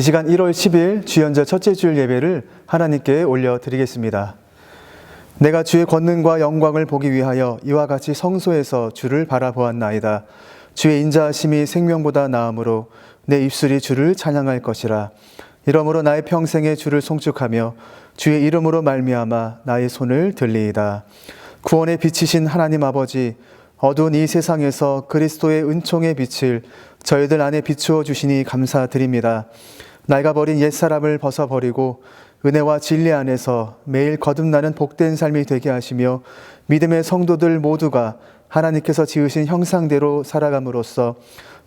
이 시간 1월 10일 주연절 첫째 주일 예배를 하나님께 올려드리겠습니다. 내가 주의 권능과 영광을 보기 위하여 이와 같이 성소에서 주를 바라보았나이다. 주의 인자하심이 생명보다 나음으로 내 입술이 주를 찬양할 것이라. 이러므로 나의 평생에 주를 송축하며 주의 이름으로 말미암아 나의 손을 들리이다. 구원의 빛이신 하나님 아버지, 어두운 이 세상에서 그리스도의 은총의 빛을 저희들 안에 비추어 주시니 감사드립니다. 낡아버린 옛사람을 벗어버리고 은혜와 진리 안에서 매일 거듭나는 복된 삶이 되게 하시며 믿음의 성도들 모두가 하나님께서 지으신 형상대로 살아감으로써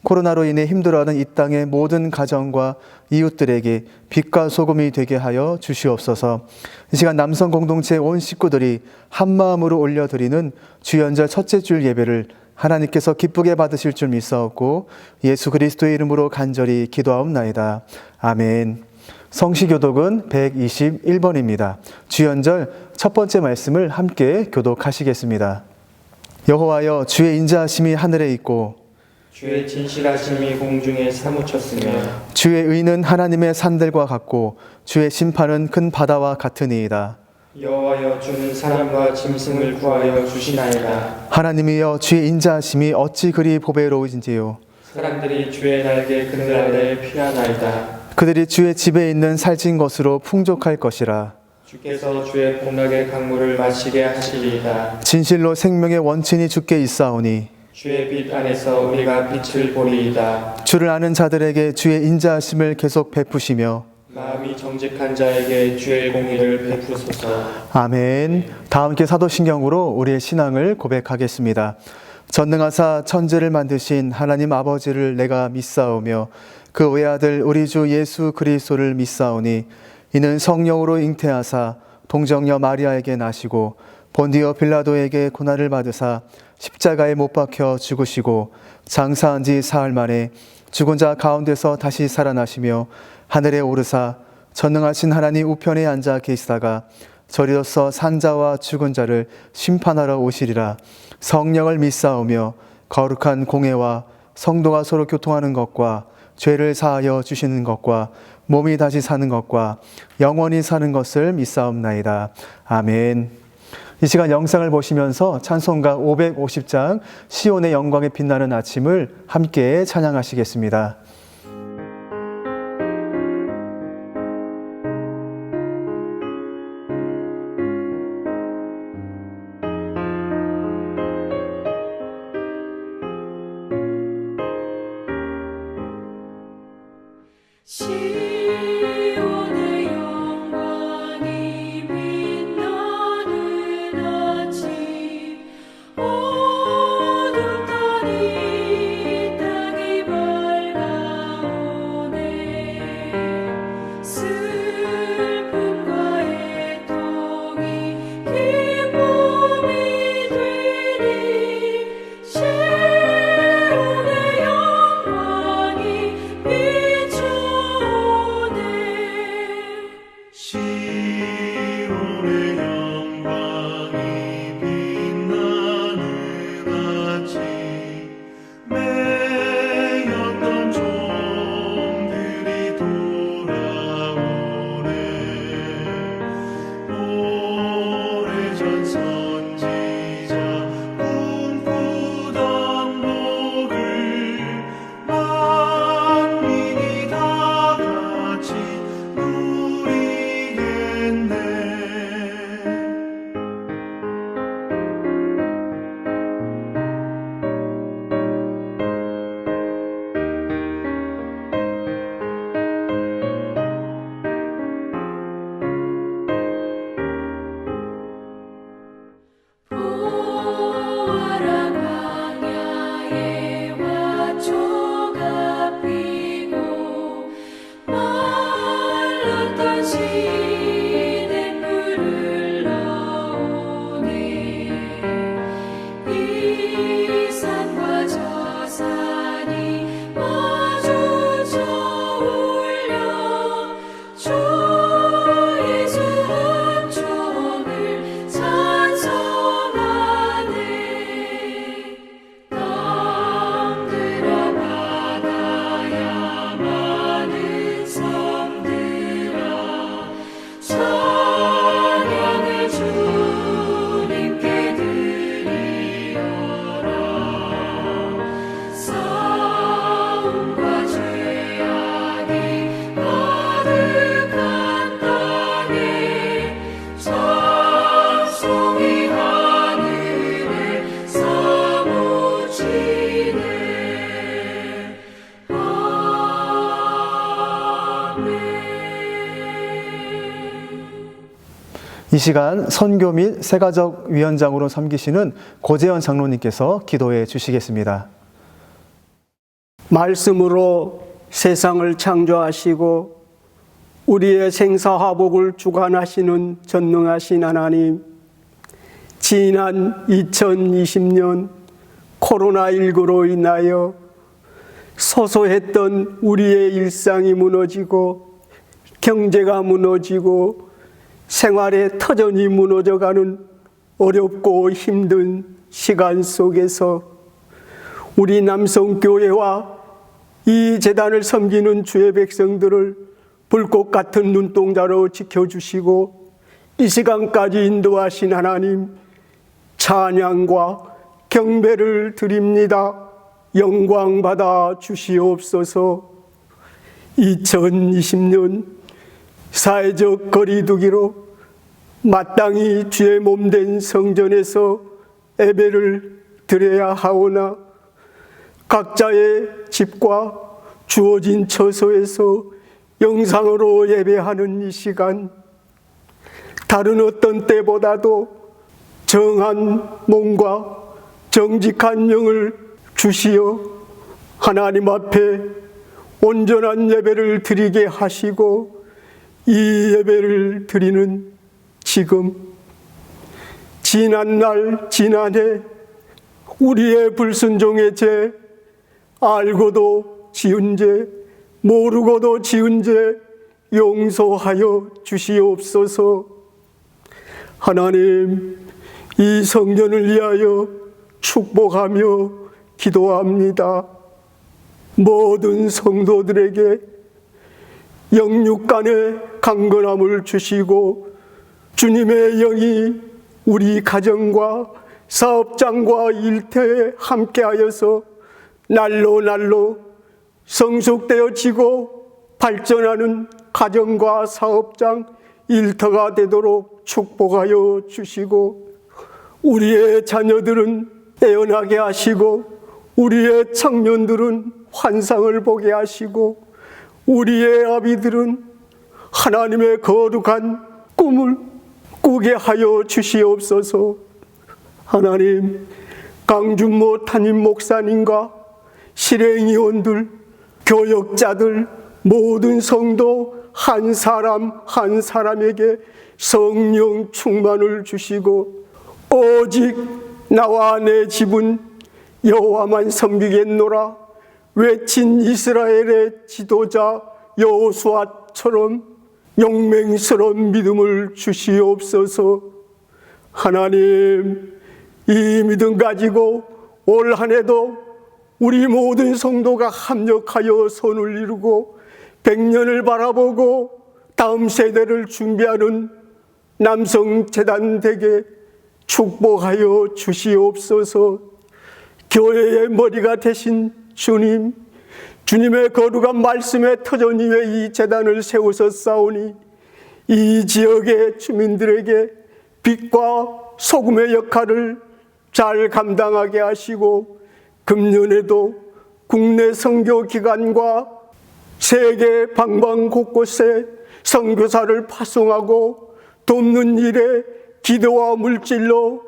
코로나로 인해 힘들어하는 이 땅의 모든 가정과 이웃들에게 빛과 소금이 되게 하여 주시옵소서. 이 시간 남성 공동체 온 식구들이 한마음으로 올려드리는 주연절 첫째 주일 예배를 하나님께서 기쁘게 받으실 줄 믿사옵고 예수 그리스도의 이름으로 간절히 기도하옵나이다. 아멘. 성시교독은 121번입니다. 주연절 첫 번째 말씀을 함께 교독하시겠습니다. 여호와여, 주의 인자하심이 하늘에 있고 주의 진실하심이 공중에 사무쳤으며 주의 의는 하나님의 산들과 같고 주의 심판은 큰 바다와 같으니이다. 여호와여, 주는 사람과 짐승을 구하여 주시나이다. 하나님이여, 주의 인자하심이 어찌 그리 보배로우신지요. 사람들이 주의 날개 그늘 아래 피하나이다. 그들이 주의 집에 있는 살찐 것으로 풍족할 것이라. 주께서 주의 복락의 강물을 마시게 하시리이다. 진실로 생명의 원친이 주께 있사오니 주의 빛 안에서 우리가 빛을 보리이다. 주를 아는 자들에게 주의 인자하심을 계속 베푸시며 마음이 정직한 자에게 주의 공의를 베푸소서. 아멘. 다 함께 사도신경으로 우리의 신앙을 고백하겠습니다. 전능하사 천지를 만드신 하나님 아버지를 내가 믿사오며 그 외아들 우리 주 예수 그리스도를 믿사오니 이는 성령으로 잉태하사 동정녀 마리아에게 나시고 본디오 빌라도에게 고난을 받으사 십자가에 못 박혀 죽으시고 장사한 지 사흘 만에 죽은 자 가운데서 다시 살아나시며 하늘에 오르사 전능하신 하나님 우편에 앉아 계시다가 저리로서 산자와 죽은 자를 심판하러 오시리라. 성령을 믿사오며 거룩한 공회와 성도가 서로 교통하는 것과 죄를 사하여 주시는 것과 몸이 다시 사는 것과 영원히 사는 것을 믿사옵나이다. 아멘. 이 시간 영상을 보시면서 찬송가 550장 시온의 영광에 빛나는 아침을 함께 찬양하시겠습니다. 시온의 영광이 빛나는 아침, 어둠 달이 땅이 밝아오네. 슬픔과 애통이 기쁨이 되니 시온의 영광이 비추 이 시간 선교 및 세가족 위원장으로 섬기시는 고재현 장로님께서 기도해 주시겠습니다. 말씀으로 세상을 창조하시고 우리의 생사화복을 주관하시는 전능하신 하나님, 지난 2020년 코로나19로 인하여 소소했던 우리의 일상이 무너지고 경제가 무너지고 생활의 터전이 무너져가는 어렵고 힘든 시간 속에서 우리 남성교회와 이 재단을 섬기는 주의 백성들을 불꽃 같은 눈동자로 지켜주시고 이 시간까지 인도하신 하나님, 찬양과 경배를 드립니다. 영광 받아 주시옵소서. 2020년 사회적 거리두기로 마땅히 주의 몸된 성전에서 예배를 드려야 하오나 각자의 집과 주어진 처소에서 영상으로 예배하는 이 시간, 다른 어떤 때보다도 정한 몸과 정직한 영을 주시어 하나님 앞에 온전한 예배를 드리게 하시고 이 예배를 드리는 지금 지난날 지난해 우리의 불순종의 죄, 알고도 지은 죄, 모르고도 지은 죄 용서하여 주시옵소서. 하나님, 이 성전을 위하여 축복하며 기도합니다. 모든 성도들에게 영육간의 강건함을 주시고 주님의 영이 우리 가정과 사업장과 일터에 함께하여서 날로 날로 성숙되어지고 발전하는 가정과 사업장, 일터가 되도록 축복하여 주시고 우리의 자녀들은 애원하게 하시고 우리의 청년들은 환상을 보게 하시고 우리의 아비들은 하나님의 거룩한 꿈을 꾸게 하여 주시옵소서. 하나님, 강준모 담임 목사님과 실행위원들, 교역자들, 모든 성도 한 사람 한 사람에게 성령 충만을 주시고 오직 나와 내 집은 여호와만 섬기겠노라 외친 이스라엘의 지도자 여호수아처럼 용맹스러운 믿음을 주시옵소서. 하나님, 이 믿음 가지고 올 한 해도 우리 모든 성도가 합력하여 손을 이루고 100년을 바라보고 다음 세대를 준비하는 남성재단 되게 축복하여 주시옵소서. 교회의 머리가 되신 주님, 주님의 거룩한 말씀의 터전 위에 이 재단을 세우셨사오니 이 지역의 주민들에게 빛과 소금의 역할을 잘 감당하게 하시고 금년에도 국내 선교 기관과 세계 방방 곳곳에 선교사를 파송하고 돕는 일에 기도와 물질로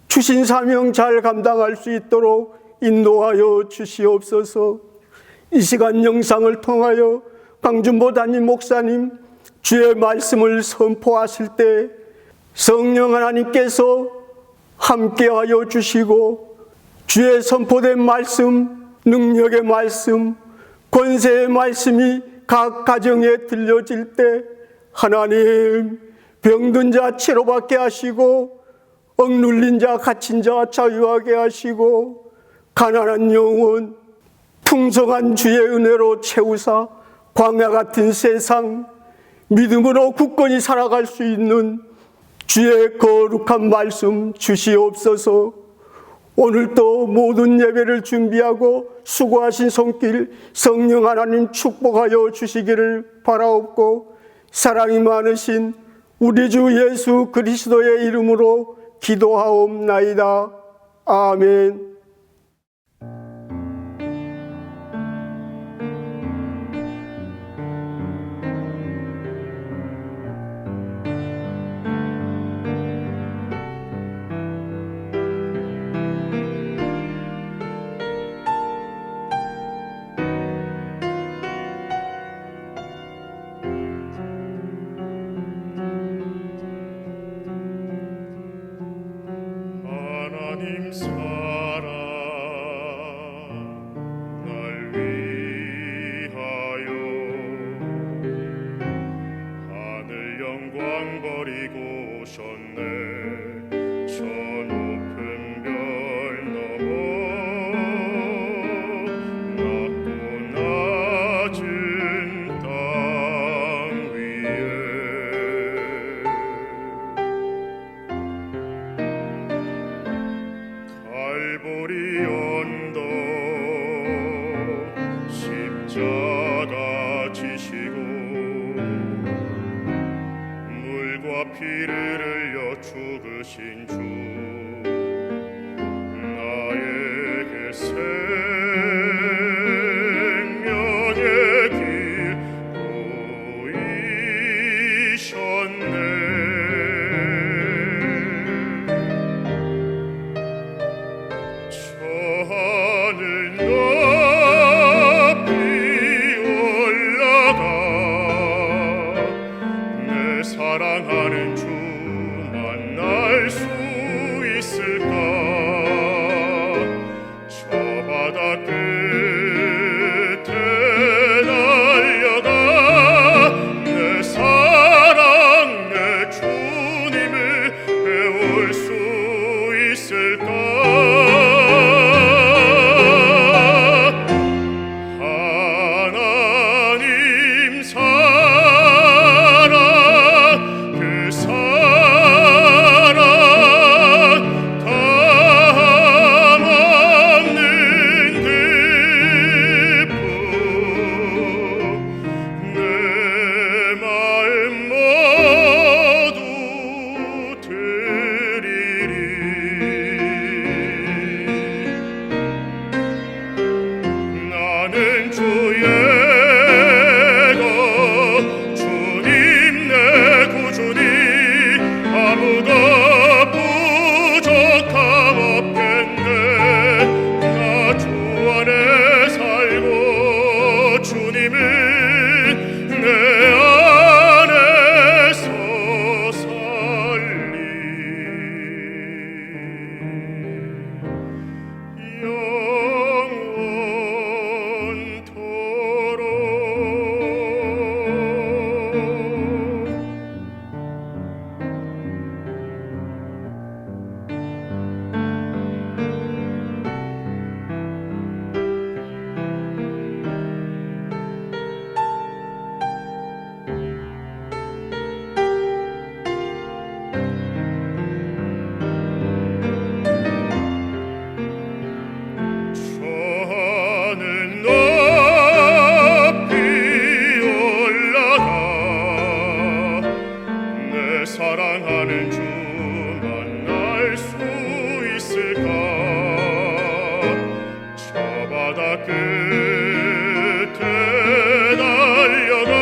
주신 사명 잘 감당할 수 있도록 인도하여 주시옵소서. 이 시간 영상을 통하여 강준보 담임 목사님 주의 말씀을 선포하실 때 성령 하나님께서 함께하여 주시고 주의 선포된 말씀, 능력의 말씀, 권세의 말씀이 각 가정에 들려질 때 하나님, 병든 자 치료받게 하시고 억눌린 자 갇힌 자 자유하게 하시고 가난한 영혼 풍성한 주의 은혜로 채우사 광야 같은 세상 믿음으로 굳건히 살아갈 수 있는 주의 거룩한 말씀 주시옵소서. 오늘도 모든 예배를 준비하고 수고하신 손길 성령 하나님 축복하여 주시기를 바라옵고 사랑이 많으신 우리 주 예수 그리스도의 이름으로 기도하옵나이다. 아멘. 피를 흘려 죽으신 주 나에게 생명의 길 보이셨네. 저 하늘 높이 올라가 내 사랑하는 주 만날 수 있을까? 저 바다 끝에 달려가 내 사랑 내 주님을 배울 수 있을까? 하나님 사랑 그 사랑 담없는 기쁨 내 마음 모두 드리리. 나는 주의 것 주님 내 구주니 아무도 부족함 없겠네. 나 주 안에 살고 주님은 내 안에서 살리. 영원토록. 저 하늘 높이 올라가 내 사랑하는 주 만날 수 있을까? 저 바다 끝에 달려가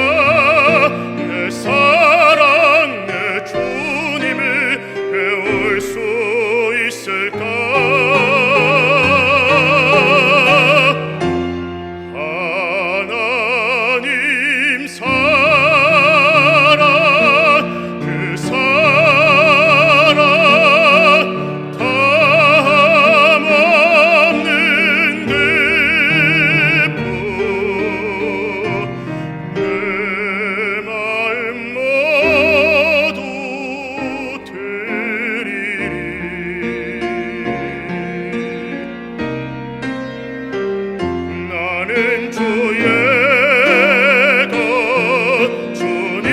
내 사랑 내 주님을 배울 수 있을까? 하나님 사랑 그 사랑 담없는 기쁨 내 마음 모두 드리리. 나는 주의 것 주님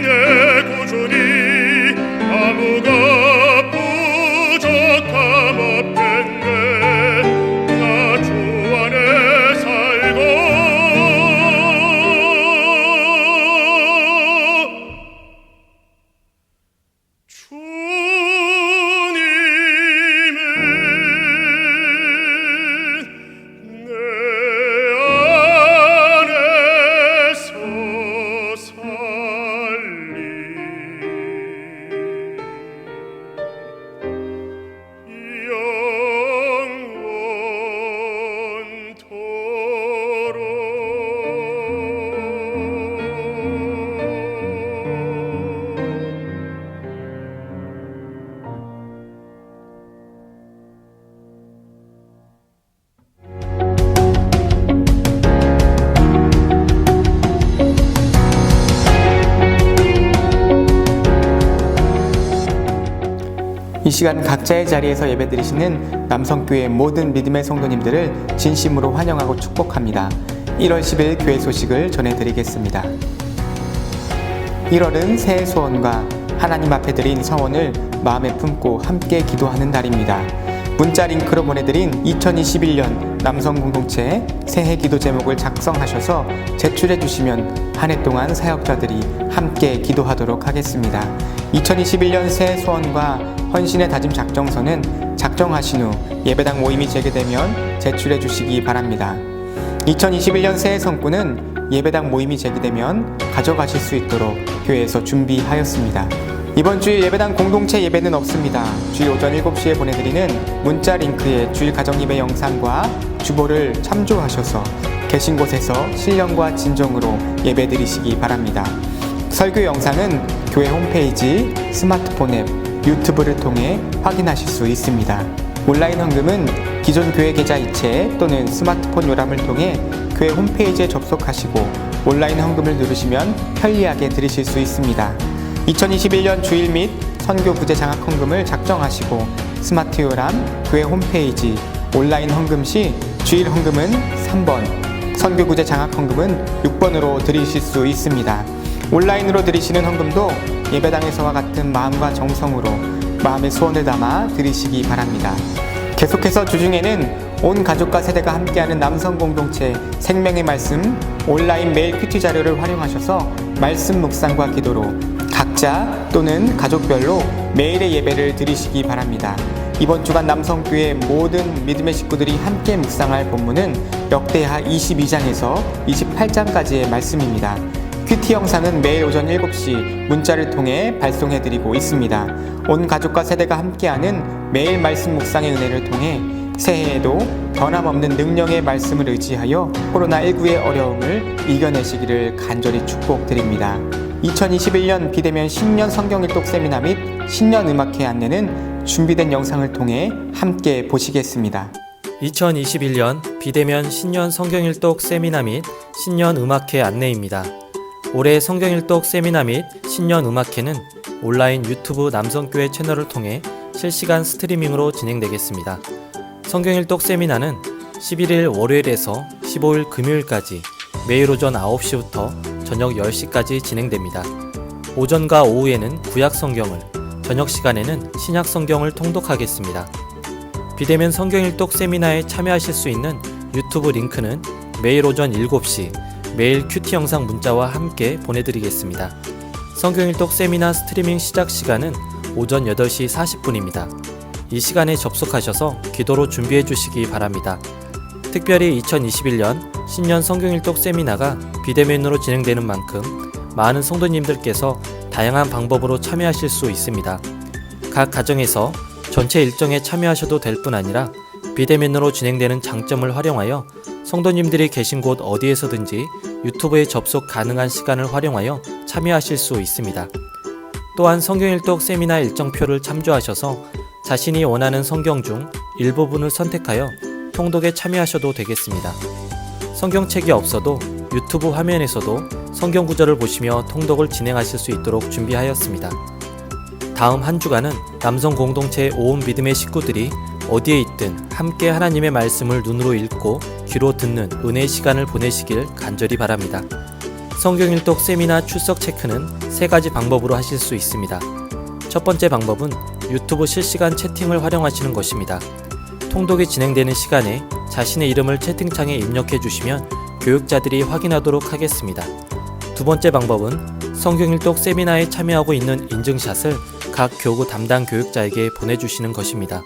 내 구주니 아무것 부족함 없겠네. 나 주 안에 살고 주님은 내 안에서 살리. 이 시간 각자의 자리에서 예배드리시는 남성교회 모든 믿음의 성도님들을 진심으로 환영하고 축복합니다. 1월 10일 교회 소식을 전해드리겠습니다. 1월은 새해 소원과 하나님 앞에 드린 서원을 마음에 품고 함께 기도하는 달입니다. 문자 링크로 보내드린 2021년 남성 공동체 새해 기도 제목을 작성하셔서 제출해 주시면 한 해 동안 사역자들이 함께 기도하도록 하겠습니다. 2021년 새해 소원과 헌신의 다짐 작정서는 작정하신 후 예배당 모임이 재개되면 제출해 주시기 바랍니다. 2021년 새해 성구는 예배당 모임이 재개되면 가져가실 수 있도록 교회에서 준비하였습니다. 이번 주일 예배당 공동체 예배는 없습니다. 주일 오전 7시에 보내드리는 문자 링크에 주일 가정예배 영상과 주보를 참조하셔서 계신 곳에서 신령과 진정으로 예배 드리시기 바랍니다. 설교 영상은 교회 홈페이지, 스마트폰 앱, 유튜브를 통해 확인하실 수 있습니다. 온라인 헌금은 기존 교회 계좌 이체 또는 스마트폰 요람을 통해 교회 홈페이지에 접속하시고 온라인 헌금을 누르시면 편리하게 드리실 수 있습니다. 2021년 주일 및 선교 부재 장학 헌금을 작정하시고 스마트 요람, 교회 홈페이지, 온라인 헌금 시 주일 헌금은 3번, 선교 부재 장학 헌금은 6번으로 드리실 수 있습니다. 온라인으로 드리시는 헌금도 예배당에서와 같은 마음과 정성으로 마음의 소원을 담아 드리시기 바랍니다. 계속해서 주중에는 온 가족과 세대가 함께하는 남성 공동체 생명의 말씀 온라인 메일 큐티 자료를 활용하셔서 말씀 묵상과 기도로 각자 또는 가족별로 매일의 예배를 드리시기 바랍니다. 이번 주간 남성교회 모든 믿음의 식구들이 함께 묵상할 본문은 역대하 22장에서 28장까지의 말씀입니다. 큐티 영상은 매일 오전 7시 문자를 통해 발송해드리고 있습니다. 온 가족과 세대가 함께하는 매일 말씀 묵상의 은혜를 통해 새해에도 변함없는 능력의 말씀을 의지하여 코로나19의 어려움을 이겨내시기를 간절히 축복드립니다. 2021년 비대면 신년 성경일독 세미나 및 신년 음악회 안내는 준비된 영상을 통해 함께 보시겠습니다. 2021년 비대면 신년 성경일독 세미나 및 신년 음악회 안내입니다. 올해 성경일독 세미나 및 신년 음악회는 온라인 유튜브 남성교회 채널을 통해 실시간 스트리밍으로 진행되겠습니다. 성경일독 세미나는 11일 월요일에서 15일 금요일까지 매일 오전 9시부터 저녁 10시까지 진행됩니다. 오전과 오후에는 구약 성경을, 저녁 시간에는 신약 성경을 통독하겠습니다. 비대면 성경일독 세미나에 참여하실 수 있는 유튜브 링크는 매일 오전 7시 매일 큐티 영상 문자와 함께 보내드리겠습니다. 성경일독 세미나 스트리밍 시작 시간은 오전 8시 40분입니다. 이 시간에 접속하셔서 기도로 준비해 주시기 바랍니다. 특별히 2021년 신년 성경일독 세미나가 비대면으로 진행되는 만큼 많은 성도님들께서 다양한 방법으로 참여하실 수 있습니다. 각 가정에서 전체 일정에 참여하셔도 될 뿐 아니라 비대면으로 진행되는 장점을 활용하여 성도님들이 계신 곳 어디에서든지 유튜브에 접속 가능한 시간을 활용하여 참여하실 수 있습니다. 또한 성경일독 세미나 일정표를 참조하셔서 자신이 원하는 성경 중 일부분을 선택하여 통독에 참여하셔도 되겠습니다. 성경책이 없어도 유튜브 화면에서도 성경 구절을 보시며 통독을 진행하실 수 있도록 준비하였습니다. 다음 한 주간은 남성 공동체 온 믿음의 식구들이 어디에 있든 함께 하나님의 말씀을 눈으로 읽고 귀로 듣는 은혜의 시간을 보내시길 간절히 바랍니다. 성경일독 세미나 출석 체크는 3가지 방법으로 하실 수 있습니다. 첫 번째 방법은 유튜브 실시간 채팅을 활용하시는 것입니다. 통독이 진행되는 시간에 자신의 이름을 채팅창에 입력해 주시면 교육자들이 확인하도록 하겠습니다. 두 번째 방법은 성경일독 세미나에 참여하고 있는 인증샷을 각 교구 담당 교육자에게 보내주시는 것입니다.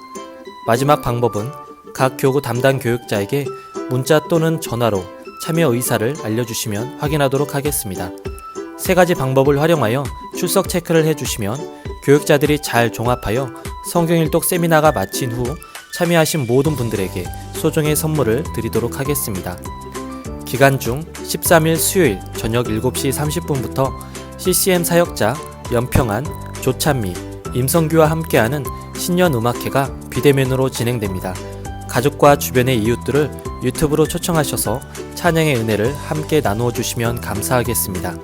마지막 방법은 각 교구 담당 교육자에게 문자 또는 전화로 참여 의사를 알려주시면 확인하도록 하겠습니다. 3가지 방법을 활용하여 출석 체크를 해주시면 교육자들이 잘 종합하여 성경일독 세미나가 마친 후 참여하신 모든 분들에게 소정의 선물을 드리도록 하겠습니다. 기간 중 13일 수요일 저녁 7시 30분부터 CCM 사역자 연평안, 조찬미, 임성규와 함께하는 신년 음악회가 비대면으로 진행됩니다. 가족과 주변의 이웃들을 유튜브로 초청하셔서 찬양의 은혜를 함께 나누어 주시면 감사하겠습니다.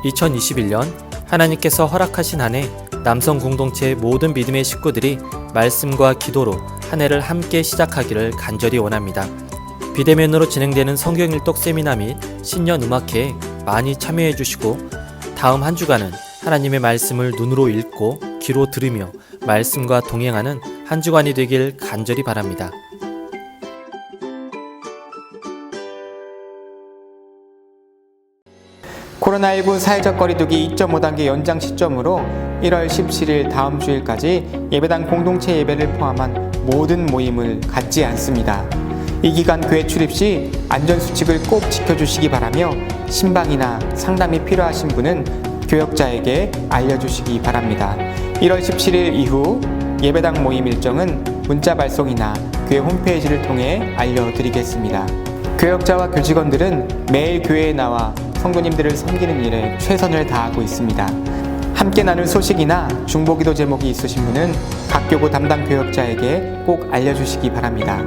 2021년 하나님께서 허락하신 한 해 남성 공동체의 모든 믿음의 식구들이 말씀과 기도로 한 해를 함께 시작하기를 간절히 원합니다. 비대면으로 진행되는 성경일독 세미나 및 신년 음악회에 많이 참여해 주시고 다음 한 주간은 하나님의 말씀을 눈으로 읽고 귀로 들으며 말씀과 동행하는 한 주간이 되길 간절히 바랍니다. 코로나19 사회적 거리두기 2.5단계 연장 시점으로 1월 17일 다음 주일까지 예배당 공동체 예배를 포함한 모든 모임을 갖지 않습니다. 이 기간 교회 출입 시 안전수칙을 꼭 지켜주시기 바라며 신방이나 상담이 필요하신 분은 교역자에게 알려주시기 바랍니다. 1월 17일 이후 예배당 모임 일정은 문자 발송이나 교회 홈페이지를 통해 알려드리겠습니다. 교역자와 교직원들은 매일 교회에 나와 성도님들을 섬기는 일에 최선을 다하고 있습니다. 함께 나눌 소식이나 중보기도 제목이 있으신 분은 각 교구 담당 교역자에게 꼭 알려주시기 바랍니다.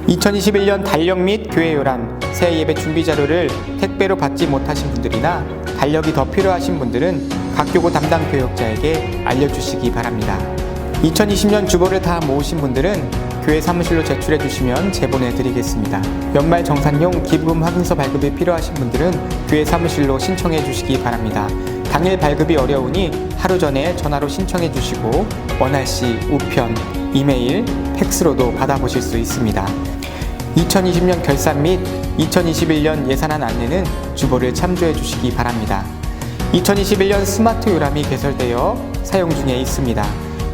2021년 달력 및 교회 요람, 새 예배 준비 자료를 택배로 받지 못하신 분들이나 달력이 더 필요하신 분들은 각 교구 담당 교역자에게 알려주시기 바랍니다. 2020년 주보를 다 모으신 분들은 교회 사무실로 제출해 주시면 제보내 드리겠습니다. 연말 정산용 기부금 확인서 발급이 필요하신 분들은 교회 사무실로 신청해 주시기 바랍니다. 당일 발급이 어려우니 하루 전에 전화로 신청해 주시고 원할 시 우편, 이메일, 팩스로도 받아보실 수 있습니다. 2020년 결산 및 2021년 예산안 안내는 주보를 참조해 주시기 바랍니다. 2021년 스마트 요람이 개설되어 사용 중에 있습니다.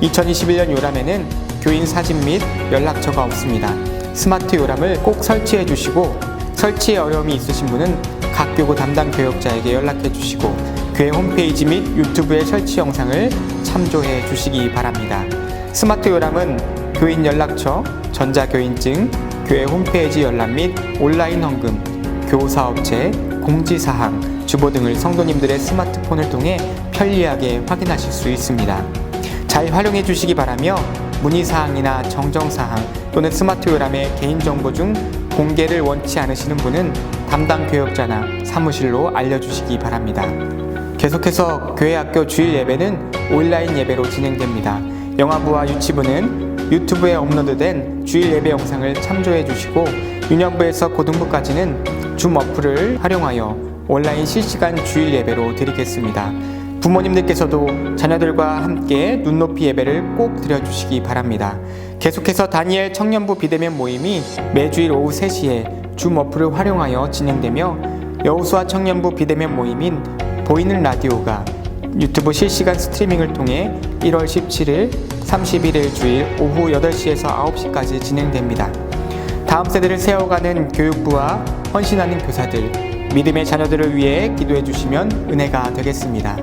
2021년 요람에는 교인 사진 및 연락처가 없습니다. 스마트 요람을 꼭 설치해 주시고 설치에 어려움이 있으신 분은 각 교구 담당 교역자에게 연락해 주시고 교회 홈페이지 및 유튜브의 설치 영상을 참조해 주시기 바랍니다. 스마트 요람은 교인 연락처, 전자교인증, 교회 홈페이지 열람 및 온라인 헌금, 교사업체, 공지사항, 주보 등을 성도님들의 스마트폰을 통해 편리하게 확인하실 수 있습니다. 잘 활용해 주시기 바라며 문의사항이나 정정사항 또는 스마트 요람의 개인정보 중 공개를 원치 않으시는 분은 담당 교역자나 사무실로 알려주시기 바랍니다. 계속해서 교회학교 주일 예배는 온라인 예배로 진행됩니다. 영화부와 유치부는 유튜브에 업로드된 주일 예배 영상을 참조해 주시고 유년부에서 고등부까지는 줌 어플을 활용하여 온라인 실시간 주일 예배로 드리겠습니다. 부모님들께서도 자녀들과 함께 눈높이 예배를 꼭 드려주시기 바랍니다. 계속해서 다니엘 청년부 비대면 모임이 매주일 오후 3시에 줌 어플을 활용하여 진행되며 여호수아 청년부 비대면 모임인 보이는 라디오가 유튜브 실시간 스트리밍을 통해 1월 17일, 31일 주일 오후 8시에서 9시까지 진행됩니다. 다음 세대를 세워가는 교육부와 헌신하는 교사들, 믿음의 자녀들을 위해 기도해 주시면 은혜가 되겠습니다.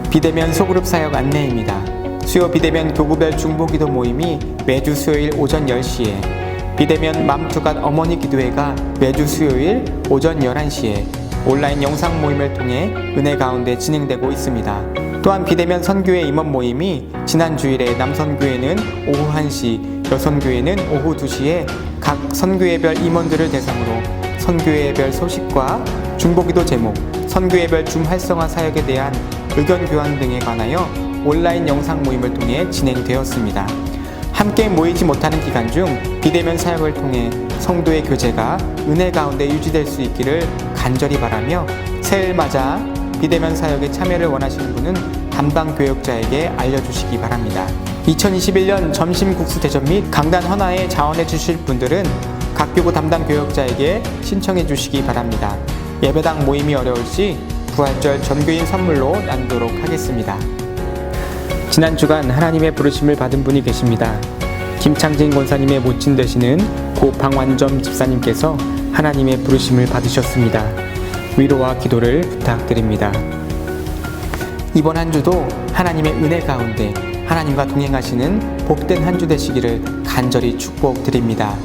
비대면 소그룹 사역 안내입니다. 수요 비대면 교구별 중보기도 모임이 매주 수요일 오전 10시에, 비대면 맘투갓 어머니 기도회가 매주 수요일 오전 11시에 온라인 영상 모임을 통해 은혜 가운데 진행되고 있습니다. 또한 비대면 선교회 임원 모임이 지난 주일에 남선교회는 오후 1시, 여선교회는 오후 2시에 각 선교회별 임원들을 대상으로 선교회별 소식과 중보기도 제목, 선교회별 줌 활성화 사역에 대한 의견 교환 등에 관하여 온라인 영상 모임을 통해 진행되었습니다. 함께 모이지 못하는 기간 중 비대면 사역을 통해 성도의 교제가 은혜 가운데 유지될 수 있기를 간절히 바라며 새해를 맞아 비대면 사역에 참여를 원하시는 분은 담당 교역자에게 알려주시기 바랍니다. 2021년 점심국수 대접 및 강단 헌화에 자원해 주실 분들은 각 교구 담당 교역자에게 신청해 주시기 바랍니다. 예배당 모임이 어려울 시 부활절 전교인 선물로 나누도록 하겠습니다. 지난 주간 하나님의 부르심을 받은 분이 계십니다. 김창진 권사님의 모친 되시는 고 방완점 집사님께서 하나님의 부르심을 받으셨습니다. 위로와 기도를 부탁드립니다. 이번 한 주도 하나님의 은혜 가운데 하나님과 동행하시는 복된 한 주 되시기를 간절히 축복드립니다.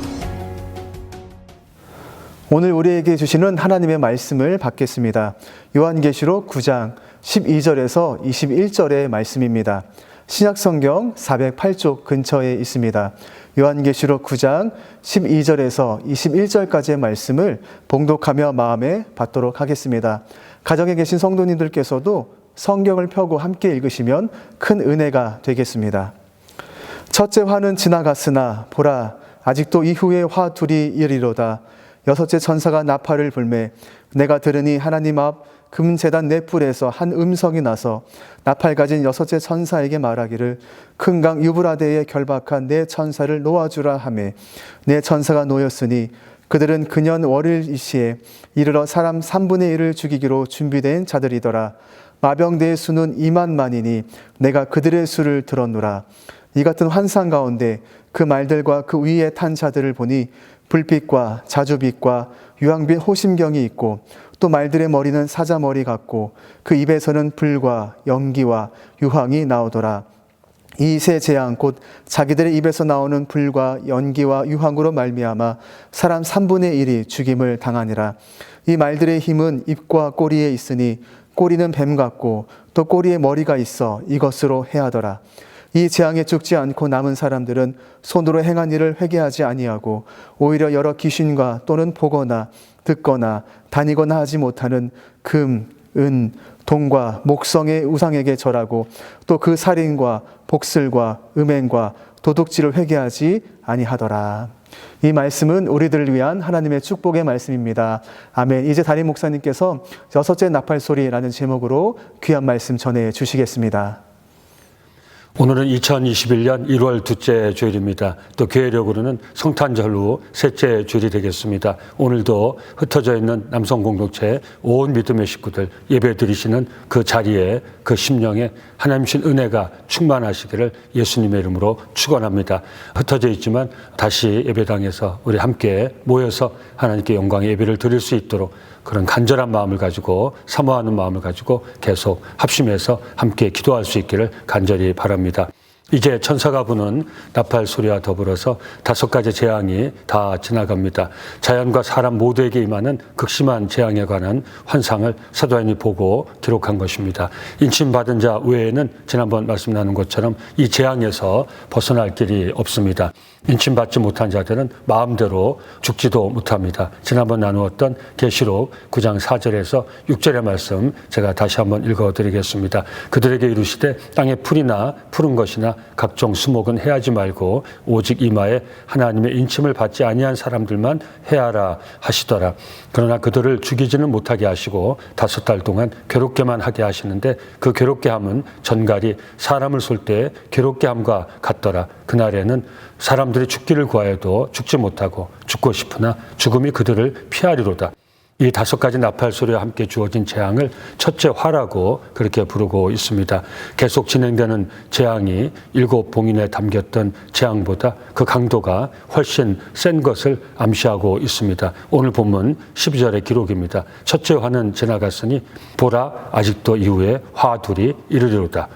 오늘 우리에게 주시는 하나님의 말씀을 받겠습니다. 요한계시록 9장 12절에서 21절의 말씀입니다. 신약성경 408쪽 근처에 있습니다. 요한계시록 9장 12절에서 21절까지의 말씀을 봉독하며 마음에 받도록 하겠습니다. 가정에 계신 성도님들께서도 성경을 펴고 함께 읽으시면 큰 은혜가 되겠습니다. 첫째 화는 지나갔으나 보라 아직도 이후의 화 둘이 이르리로다. 여섯째 천사가 나팔을 불매 내가 들으니 하나님 앞 금제단 네 뿔에서 한 음성이 나서 나팔 가진 여섯째 천사에게 말하기를 큰 강 유브라데에 결박한 네 천사를 놓아주라 하매 네 천사가 놓였으니 그들은 그년 월일 이시에 이르러 사람 3분의 1을 죽이기로 준비된 자들이더라. 마병대의 수는 2만만이니 내가 그들의 수를 들었노라. 이 같은 환상 가운데 그 말들과 그 위에 탄 자들을 보니 불빛과 자주빛과 유황빛 호심경이 있고 또 말들의 머리는 사자머리 같고 그 입에서는 불과 연기와 유황이 나오더라. 이 세 재앙 곧 자기들의 입에서 나오는 불과 연기와 유황으로 말미암아 사람 3분의 1이 죽임을 당하니라. 이 말들의 힘은 입과 꼬리에 있으니 꼬리는 뱀 같고 또 꼬리에 머리가 있어 이것으로 해하더라. 이 재앙에 죽지 않고 남은 사람들은 손으로 행한 일을 회개하지 아니하고 오히려 여러 귀신과 또는 보거나 듣거나 다니거나 하지 못하는 금, 은, 동과 목성의 우상에게 절하고 또 그 살인과 복슬과 음행과 도둑질을 회개하지 아니하더라. 이 말씀은 우리들을 위한 하나님의 축복의 말씀입니다. 아멘. 이제 담임 목사님께서 여섯째 나팔소리라는 제목으로 귀한 말씀 전해 주시겠습니다. 오늘은 2021년 1월 둘째 주일입니다. 또 교회력으로는 성탄절 후 셋째 주일이 되겠습니다. 오늘도 흩어져 있는 남성 공동체 온 믿음의 식구들 예배 드리시는 그 자리에 그 심령에 하나님 신 은혜가 충만하시기를 예수님의 이름으로 축원합니다. 흩어져 있지만 다시 예배당에서 우리 함께 모여서 하나님께 영광의 예배를 드릴 수 있도록 그런 간절한 마음을 가지고 사모하는 마음을 가지고 계속 합심해서 함께 기도할 수 있기를 간절히 바랍니다. 이제 천사가 부는 나팔 소리와 더불어서 5가지 재앙이 다 지나갑니다. 자연과 사람 모두에게 임하는 극심한 재앙에 관한 환상을 사도행전이 보고 기록한 것입니다. 인침받은 자 외에는 지난번 말씀 나눈 것처럼 이 재앙에서 벗어날 길이 없습니다. 인침받지 못한 자들은 마음대로 죽지도 못합니다. 지난번 나누었던 계시록 9장 4절에서 6절의 말씀 제가 다시 한번 읽어드리겠습니다. 그들에게 이르시되 땅에 풀이나 푸른 것이나 각종 수목은 해하지 말고 오직 이마에 하나님의 인침을 받지 아니한 사람들만 해하라 하시더라. 그러나 그들을 죽이지는 못하게 하시고 5달 동안 괴롭게만 하게 하시는데 그 괴롭게 함은 전갈이 사람을 쏠 때 괴롭게 함과 같더라. 그날에는 사람들이 죽기를 구하여도 죽지 못하고 죽고 싶으나 죽음이 그들을 피하리로다. 이 5가지 나팔 소리와 함께 주어진 재앙을 첫째 화라고 그렇게 부르고 있습니다. 계속 진행되는 재앙이 7 봉인에 담겼던 재앙보다 그 강도가 훨씬 센 것을 암시하고 있습니다. 오늘 본문 12절의 기록입니다. 첫째 화는 지나갔으니 보라 아직도 이후에 화 둘이 이르리로다.